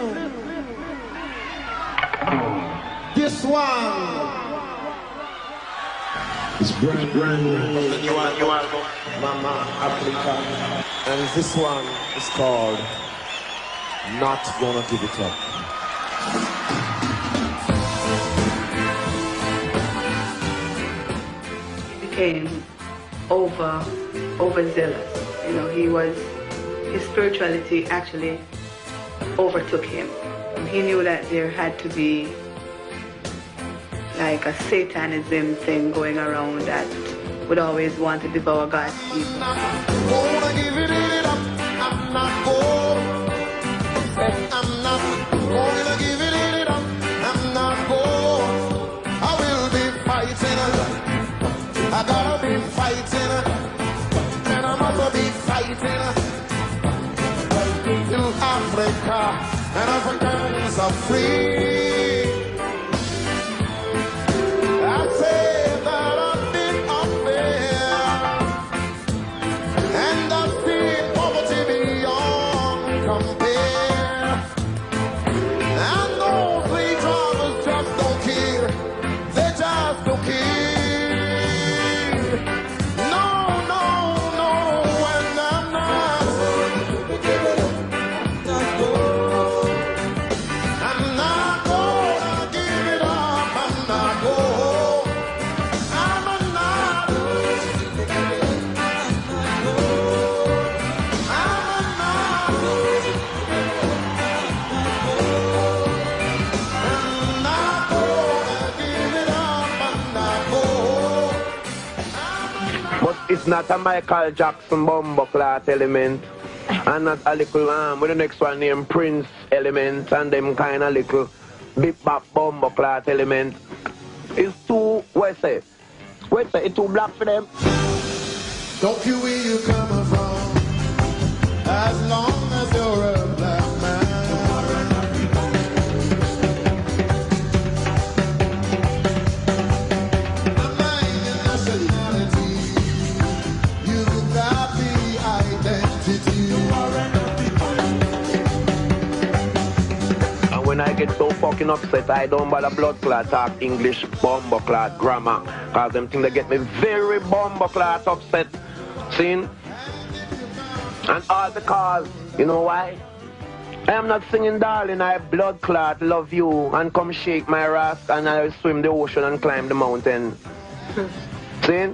Speaker 27: this one is brand new. You are Mama Africa, and this one is called Not Gonna Give It Up.
Speaker 5: He became overzealous. You know, his spirituality actually overtook him. He knew that there had to be like a Satanism thing going around that would always want to devour God's people.
Speaker 2: Gonna give it up. I'm not gonna give it up. I'm not bored. I will be fighting. I gotta be fighting. And I must be fighting. To Africa, and Africans are free. I say that I've been up there, and I've seen poverty beyond compare. And those free drivers just don't care. They just don't care.
Speaker 27: It's not a Michael Jackson bombo clat element, and not a little with the next one named Prince element, and them kind of little bip bop bombo clat element. It's too, what's it? It's too black for them.
Speaker 2: Don't care where you coming from, as long as you're a black man.
Speaker 27: When I get so fucking upset, I don't bother blood clot talk English bomber clot grammar, cause them things they get me very bomber clot upset. See? And all because, you know why? I am not singing darling, I blood clot love you and come shake my rust and I swim the ocean and climb the mountain. See?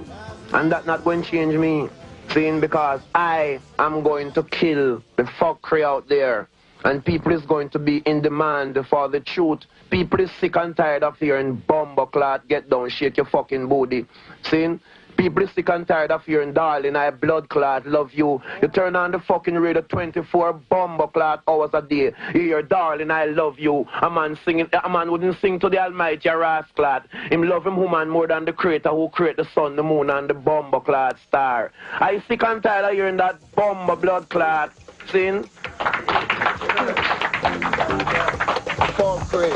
Speaker 27: And that not going to change me.
Speaker 9: Seeing, because I am going to kill the fuckery out there. And people is going to be in demand for the truth. People is sick and tired of hearing bumbo clot, get down, shake your fucking booty. Seeing? People is sick and tired of hearing darling, I blood clot, love you. You turn on the fucking radio 24 bumbo clot hours a day. You hear darling, I love you. A man wouldn't sing to the almighty rascal. Him love him woman more than the creator who create the sun, the moon and the bumbo clot star. I sick and tired of hearing that bumbo blood clot. Sin? Fuckery.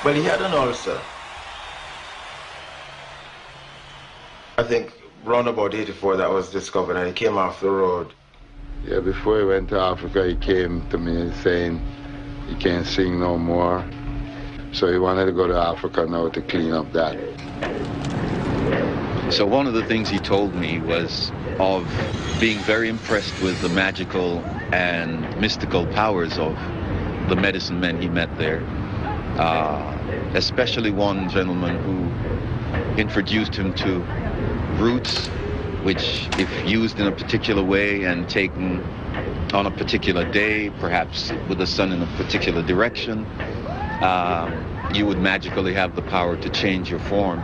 Speaker 11: Well, he had an ulcer. I think round about 84 that was discovered, and he came off the road.
Speaker 13: Yeah, before he went to Africa, he came to me saying he can't sing no more. So he wanted to go to Africa now to clean up that.
Speaker 19: So one of the things he told me was of being very impressed with the magical and mystical powers of the medicine men he met there. Especially one gentleman who introduced him to roots, which if used in a particular way and taken on a particular day, perhaps with the sun in a particular direction, you would magically have the power to change your form.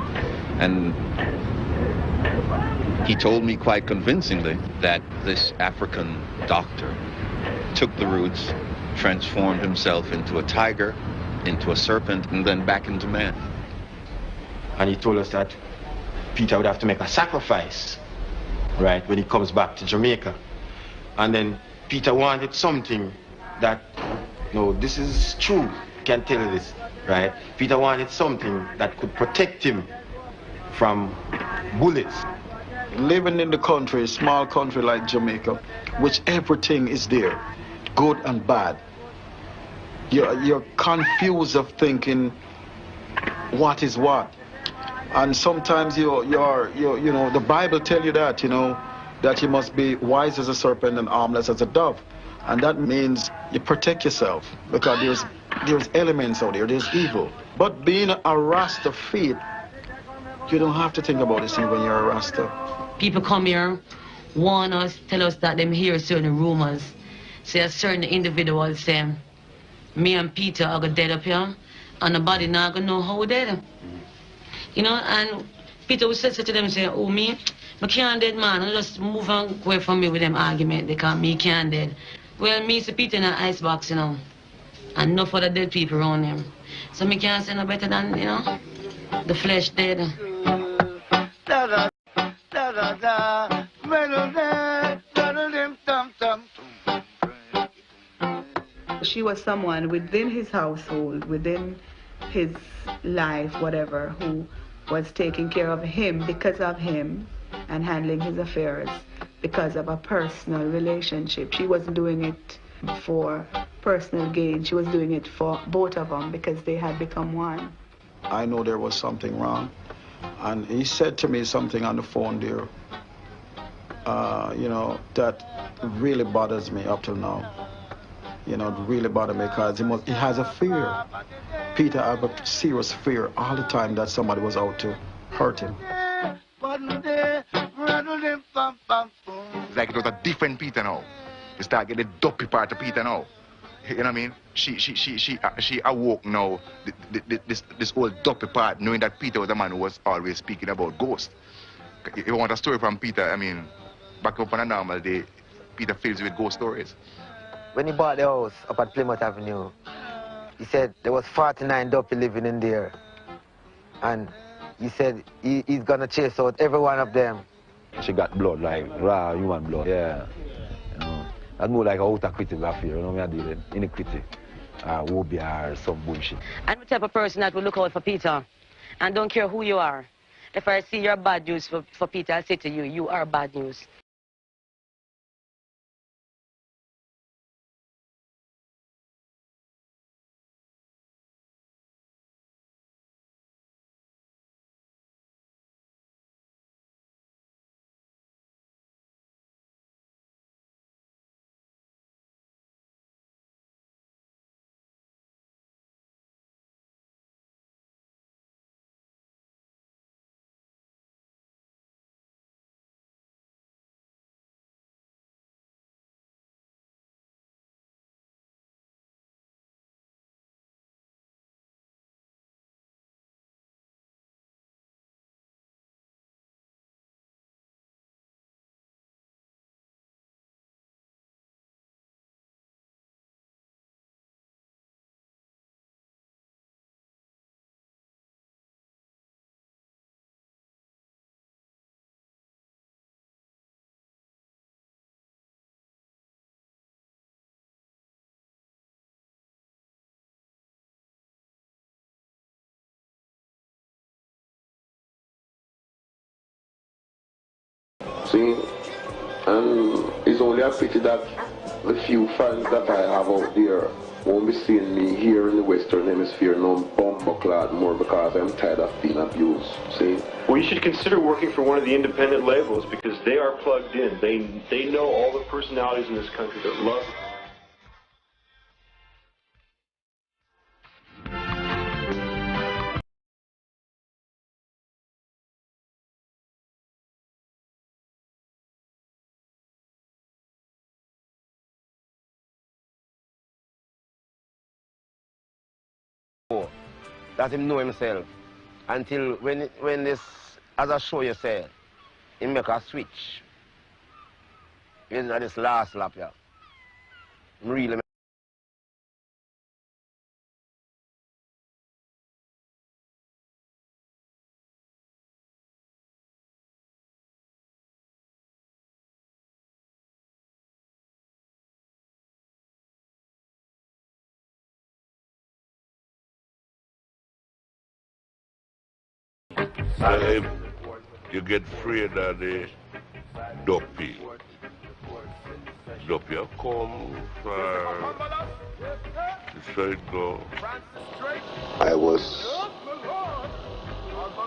Speaker 19: And he told me quite convincingly that this African doctor took the roots, transformed himself into a tiger, into a serpent, and then back into man.
Speaker 11: And he told us that Peter would have to make a sacrifice, right, when he comes back to Jamaica. And then Peter wanted something that, no, this is true, can't tell you this, right? Peter wanted something that could protect him from bullets.
Speaker 26: Living in the country, a small country like Jamaica, which everything is there, good and bad. You're confused of thinking what is what, and sometimes you know the Bible tell you that that you must be wise as a serpent and harmless as a dove, and that means you protect yourself because there's elements out there, there's evil. But being a Rasta faith, you don't have to think about this thing when you're a Rasta.
Speaker 20: People come here, warn us, tell us that them hear certain rumors, say a certain individual say, me and Peter are gonna dead up here, and nobody not gonna know how we dead. And Peter would say to them, say, oh, me can't dead, man, and just move on away from me with them argument, because me can't dead. Well, me see Peter in an icebox, and enough of the dead people around him. So me can't say no better than, the flesh dead.
Speaker 5: She was someone within his household, within his life, whatever, who was taking care of him because of him and handling his affairs because of a personal relationship. She wasn't doing it for personal gain. She was doing it for both of them because they had become one.
Speaker 26: I know there was something wrong, and he said to me something on the phone there, that really bothers me up till now. It really bothered me because he has a fear. Peter had a serious fear all the time that somebody was out to hurt him.
Speaker 22: It's like it was a different Peter now. You start getting the dopey part of Peter now. You know what I mean? She awoke now, this old dopey part, knowing that Peter was a man who was always speaking about ghosts. If you want a story from Peter, back up on a normal day, Peter fills you with ghost stories.
Speaker 14: When he bought the house up at Plymouth Avenue, he said there was 49 dopey living in there. And he said he's gonna chase out every one of them.
Speaker 23: She got blood, like raw human blood. Yeah. That's more like a outer critic affair, me I deal with iniquity. Wobia or some bullshit.
Speaker 20: I'm the type of person that will look out for Peter and don't care who you are. If I see you're bad news for Peter, I'll say to you, you are bad news.
Speaker 3: See? And it's only a pity that the few fans that I have out there won't be seeing me here in the Western Hemisphere no bumbucklad more because I'm tired of being abused. See?
Speaker 4: Well, you should consider working for one of the independent labels because they are plugged in. They know all the personalities in this country that love.
Speaker 14: That him know himself until when this, as I show you say, he make a switch. In this last lap, yeah. Really.
Speaker 7: You get afraid of the duppy. Duppy have come for this way it go.
Speaker 3: I was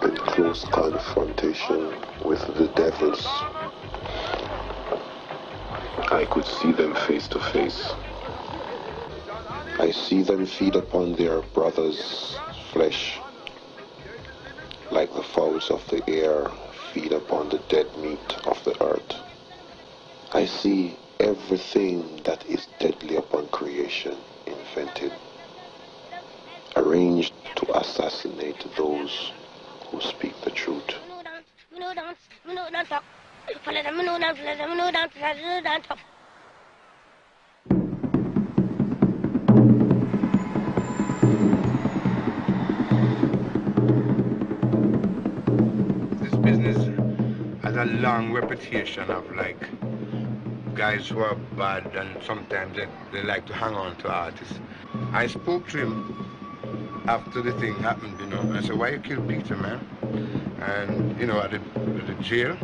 Speaker 3: in close confrontation with the devils. I could see them face to face. I see them feed upon their brother's flesh, like the fowls of the air feed upon the dead meat of the earth. I see everything that is deadly upon creation invented, arranged to assassinate those who speak the truth.
Speaker 10: Has a long reputation of like guys who are bad and sometimes they like to hang on to artists. I spoke to him after the thing happened, you know. I said, why you kill Peter, man? And, you know, at the jail.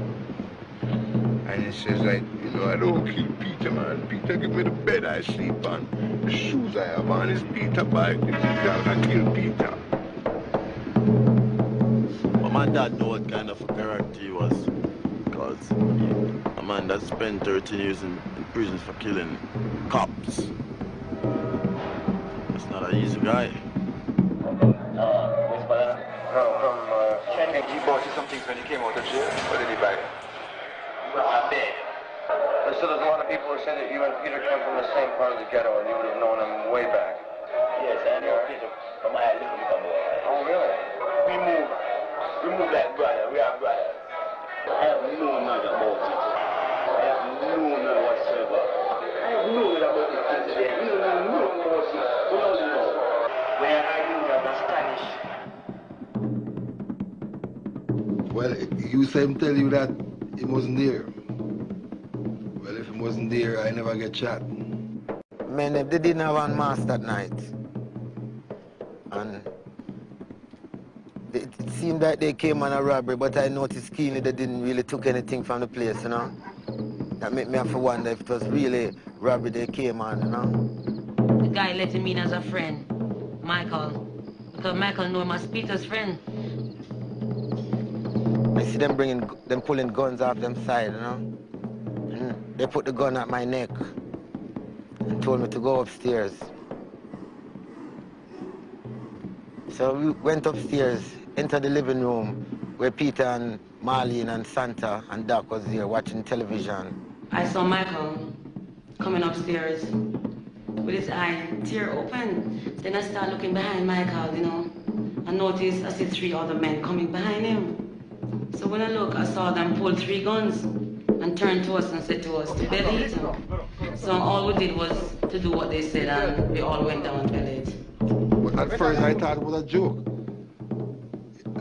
Speaker 10: And he says, like, you know, I don't kill Peter, man. Peter give me the bed I sleep on. The shoes I have on is Peter bike. I kill Peter.
Speaker 12: But my dad knew what kind of a character he was. Because a man that spent 13 years in prison for killing cops. That's not an easy guy.
Speaker 16: He bought you some things when you came out of jail? What did he buy? Well, a bed.
Speaker 17: So there's a lot of people who say that you and Peter come from the same part of the ghetto and you would have known him way back.
Speaker 16: Yes, I know Peter from my little bit of boy.
Speaker 17: Oh, really?
Speaker 16: We move like brothers. We are brothers. I have no knowledge about it. I have no knowledge whatsoever. I have no knowledge about this thing today. We don't know about it. We don't know. When I do that, I'm astonished.
Speaker 26: Well, you say him tell you that he wasn't there. Well, if he wasn't there, I never get shot.
Speaker 14: Man, they didn't have one mask that night. And it seemed like they came on a robbery, but I noticed keenly they didn't really took anything from the place, you know. That made me have to wonder if it was really robbery they came on, you know.
Speaker 20: The guy let him in as a friend, Michael. Because Michael knew him as Peter's friend.
Speaker 14: I see them pulling guns off them side, you know. And they put the gun at my neck and told me to go upstairs. So we went upstairs, entered the living room where Peter and Marlene and Santa and Doc was there watching television.
Speaker 20: I saw Michael coming upstairs with his eye tear open. Then I started looking behind Michael, you know. I noticed I see 3 other men coming behind him. So when I look, I saw them pull 3 guns and turn to us and said to us to belly it. So all we did was to do what they said and we all went down and belly it.
Speaker 26: At first I thought it was a joke.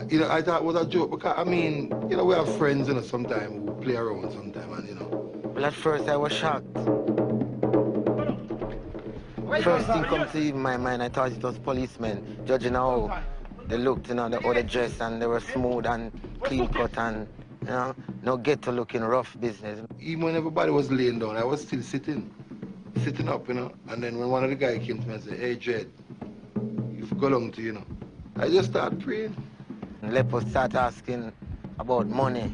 Speaker 26: You know, I thought it was a joke because, I mean, you know, we have friends, you know, sometimes who play around sometimes and, you know.
Speaker 14: Well, at first I was shocked. First thing comes to my mind, I thought it was policemen, judging how they looked, you know, how they dressed and they were smooth and clean cut and You know, no ghetto looking rough business.
Speaker 10: Even when everybody was laying down, I was still sitting up, you know. And then when one of the guys came to me and said, hey, Jed, you go along to, you know. I just started praying.
Speaker 14: Lepo started asking about money.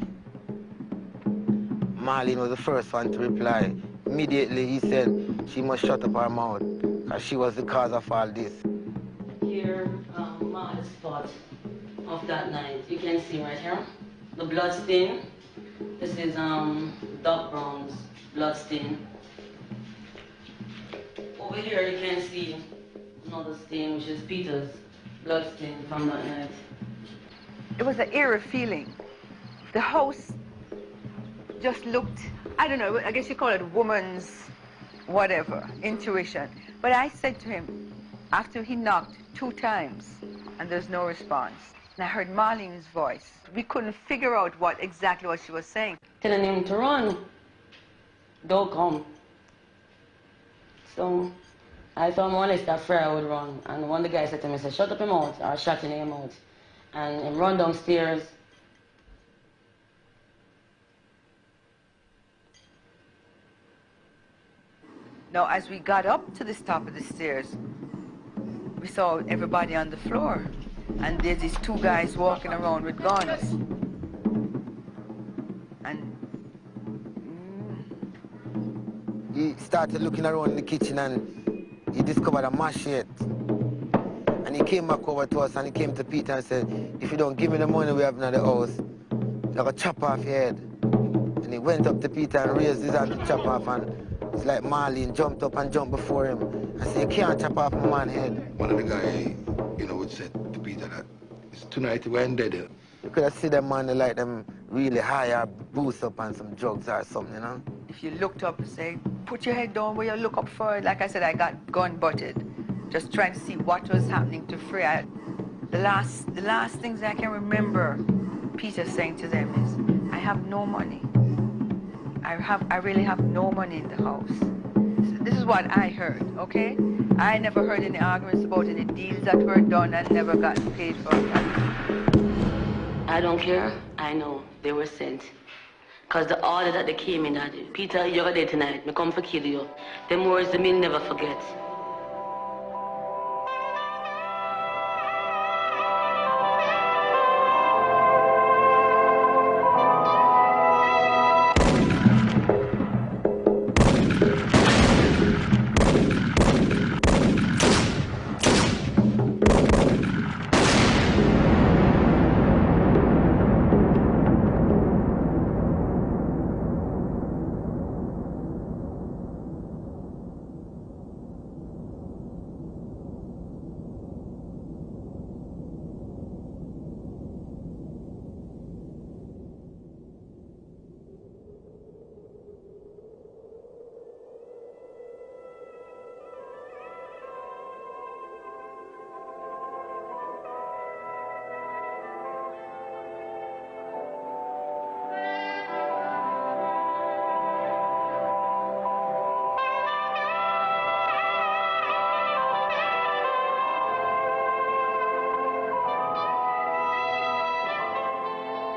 Speaker 14: Marlene was the first one to reply. Immediately he said she must shut up her mouth because she was the cause of all this.
Speaker 20: Here, Marlene's spot of that night. You can see right here, the blood stain. This is Doc Brown's blood stain. Over here you can see another stain, which is Peter's blood stain from that night.
Speaker 5: It was an eerie feeling. The house just looked, I don't know, I guess you call it woman's whatever, intuition. But I said to him, after he knocked 2 times and there's no response, and I heard Marlene's voice. We couldn't figure out exactly what she was saying.
Speaker 20: Telling him to run, don't come. So I told him honest that Freya would run. And one of the guys said to me, shut up your mouth, or shut your name out. And he run downstairs.
Speaker 5: Now, as we got up to the top of the stairs, we saw everybody on the floor. And there's these 2 guys walking around with guns. And
Speaker 14: he started looking around in the kitchen and he discovered a machete. And he came back over to us and he came to Peter and said, if you don't give me the money we have in the house, I'm gonna chop off your head. And he went up to Peter and raised his hand to chop off, and it's like Marlene jumped up and jumped before him. I said, you can't chop off my man's head.
Speaker 10: One of the guys, you know, would say to Peter that it's tonight he went dead.
Speaker 14: You could have seen them man like them really high or boost up on some drugs or something, you know?
Speaker 5: if you looked up and say, put your head down where you look up for it. Like I said, I got gun-butted, just trying to see what was happening to Freya. The last things I can remember Peter saying to them is, I have no money. I really have no money in the house. This is what I heard, okay? I never heard any arguments about any deals that were done and never got paid for.
Speaker 20: I don't care. I know they were sent. Because the order that they came in, that Peter, you're there tonight. Me come for kill you. Them words they may never forget.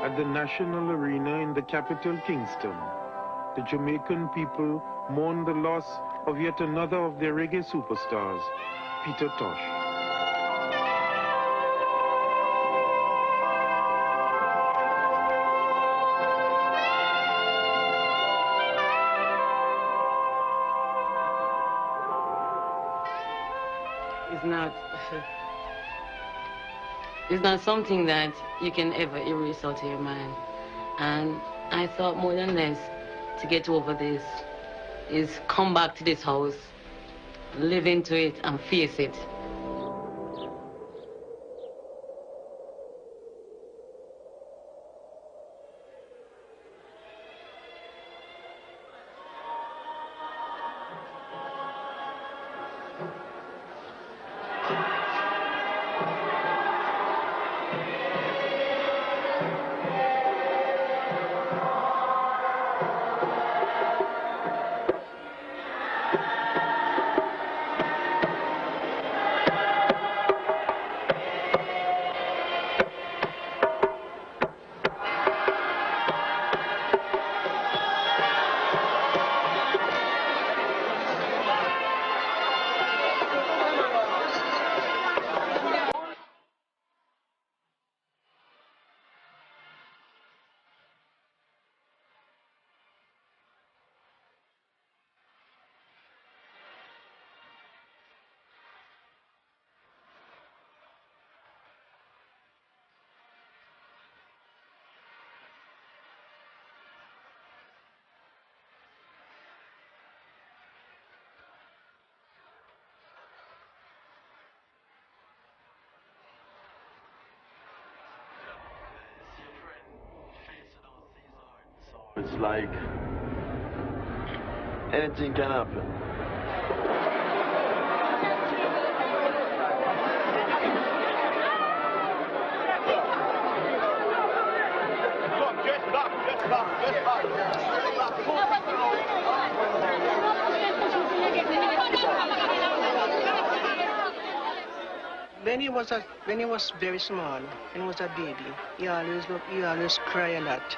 Speaker 1: At the National Arena in the capital, Kingston, the Jamaican people mourn the loss of yet another of their reggae superstars, Peter Tosh.
Speaker 20: It's not something that you can ever erase out of your mind. And I thought more than less to get over this is come back to this house, live into it and face it.
Speaker 12: It's like anything can happen.
Speaker 6: When he was very small, when he was a baby, he always cry a lot.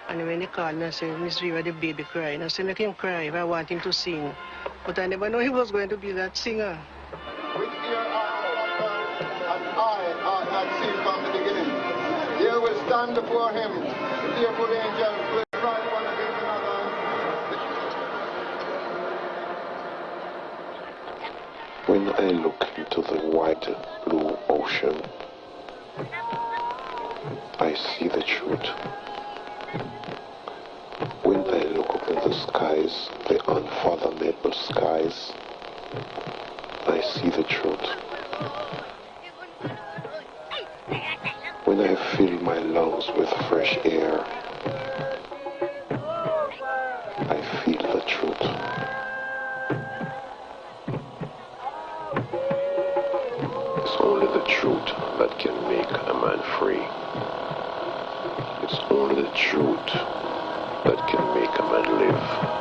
Speaker 6: And when he called me, I said, Miss Viva, the baby crying. I said, make him cry if I want him to sing. But I never knew he was going to be that singer.
Speaker 13: With ear and eye had seen from the beginning. Here we stand before him, the fearful angel, will rise one against another.
Speaker 3: When I look into the wide blue ocean, I see the truth. When I look up in the skies, the unfathomable skies, I see the truth. When I fill my lungs with fresh air, I feel the truth. It's only the truth that can make a man free. It's only the truth that can make a man live.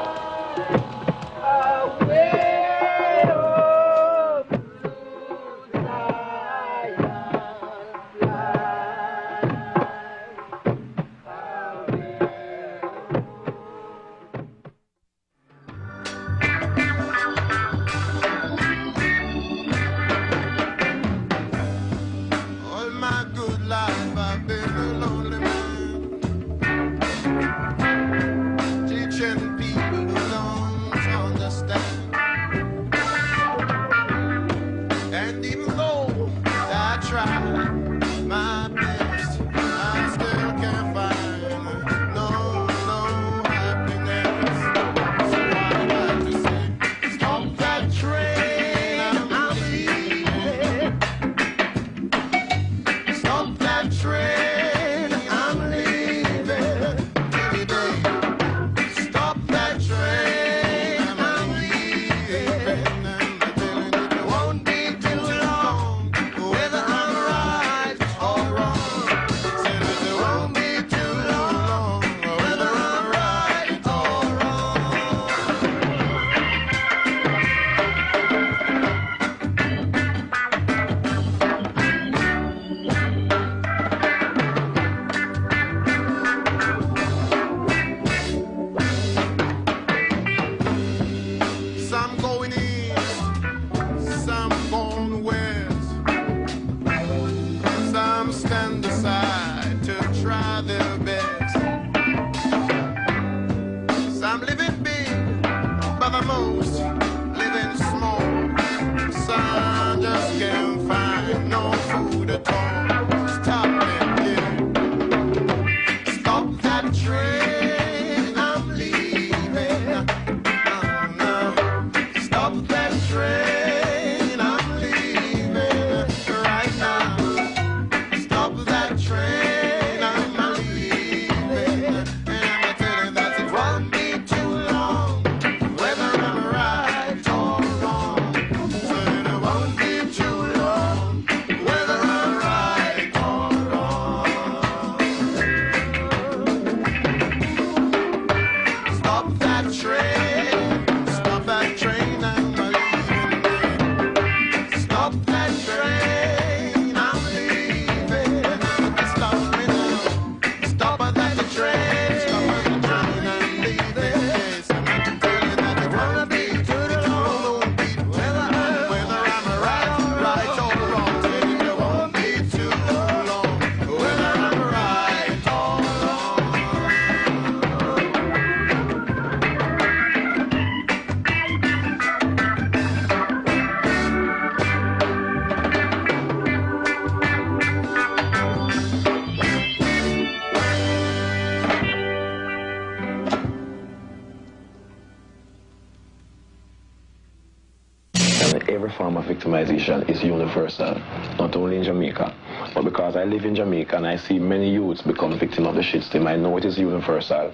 Speaker 2: form of victimization is universal, not only in Jamaica, but because I live in Jamaica and I see many youths become victim of the shit system, I know it is universal.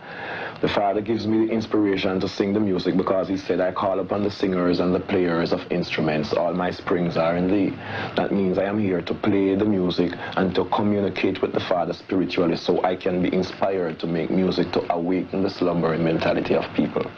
Speaker 2: The Father gives me the inspiration to sing the music because he said, I call upon the singers and the players of instruments. All my springs are in thee. That means I am here to play the music and to communicate with the Father spiritually so I can be inspired to make music to awaken the slumbering mentality of people.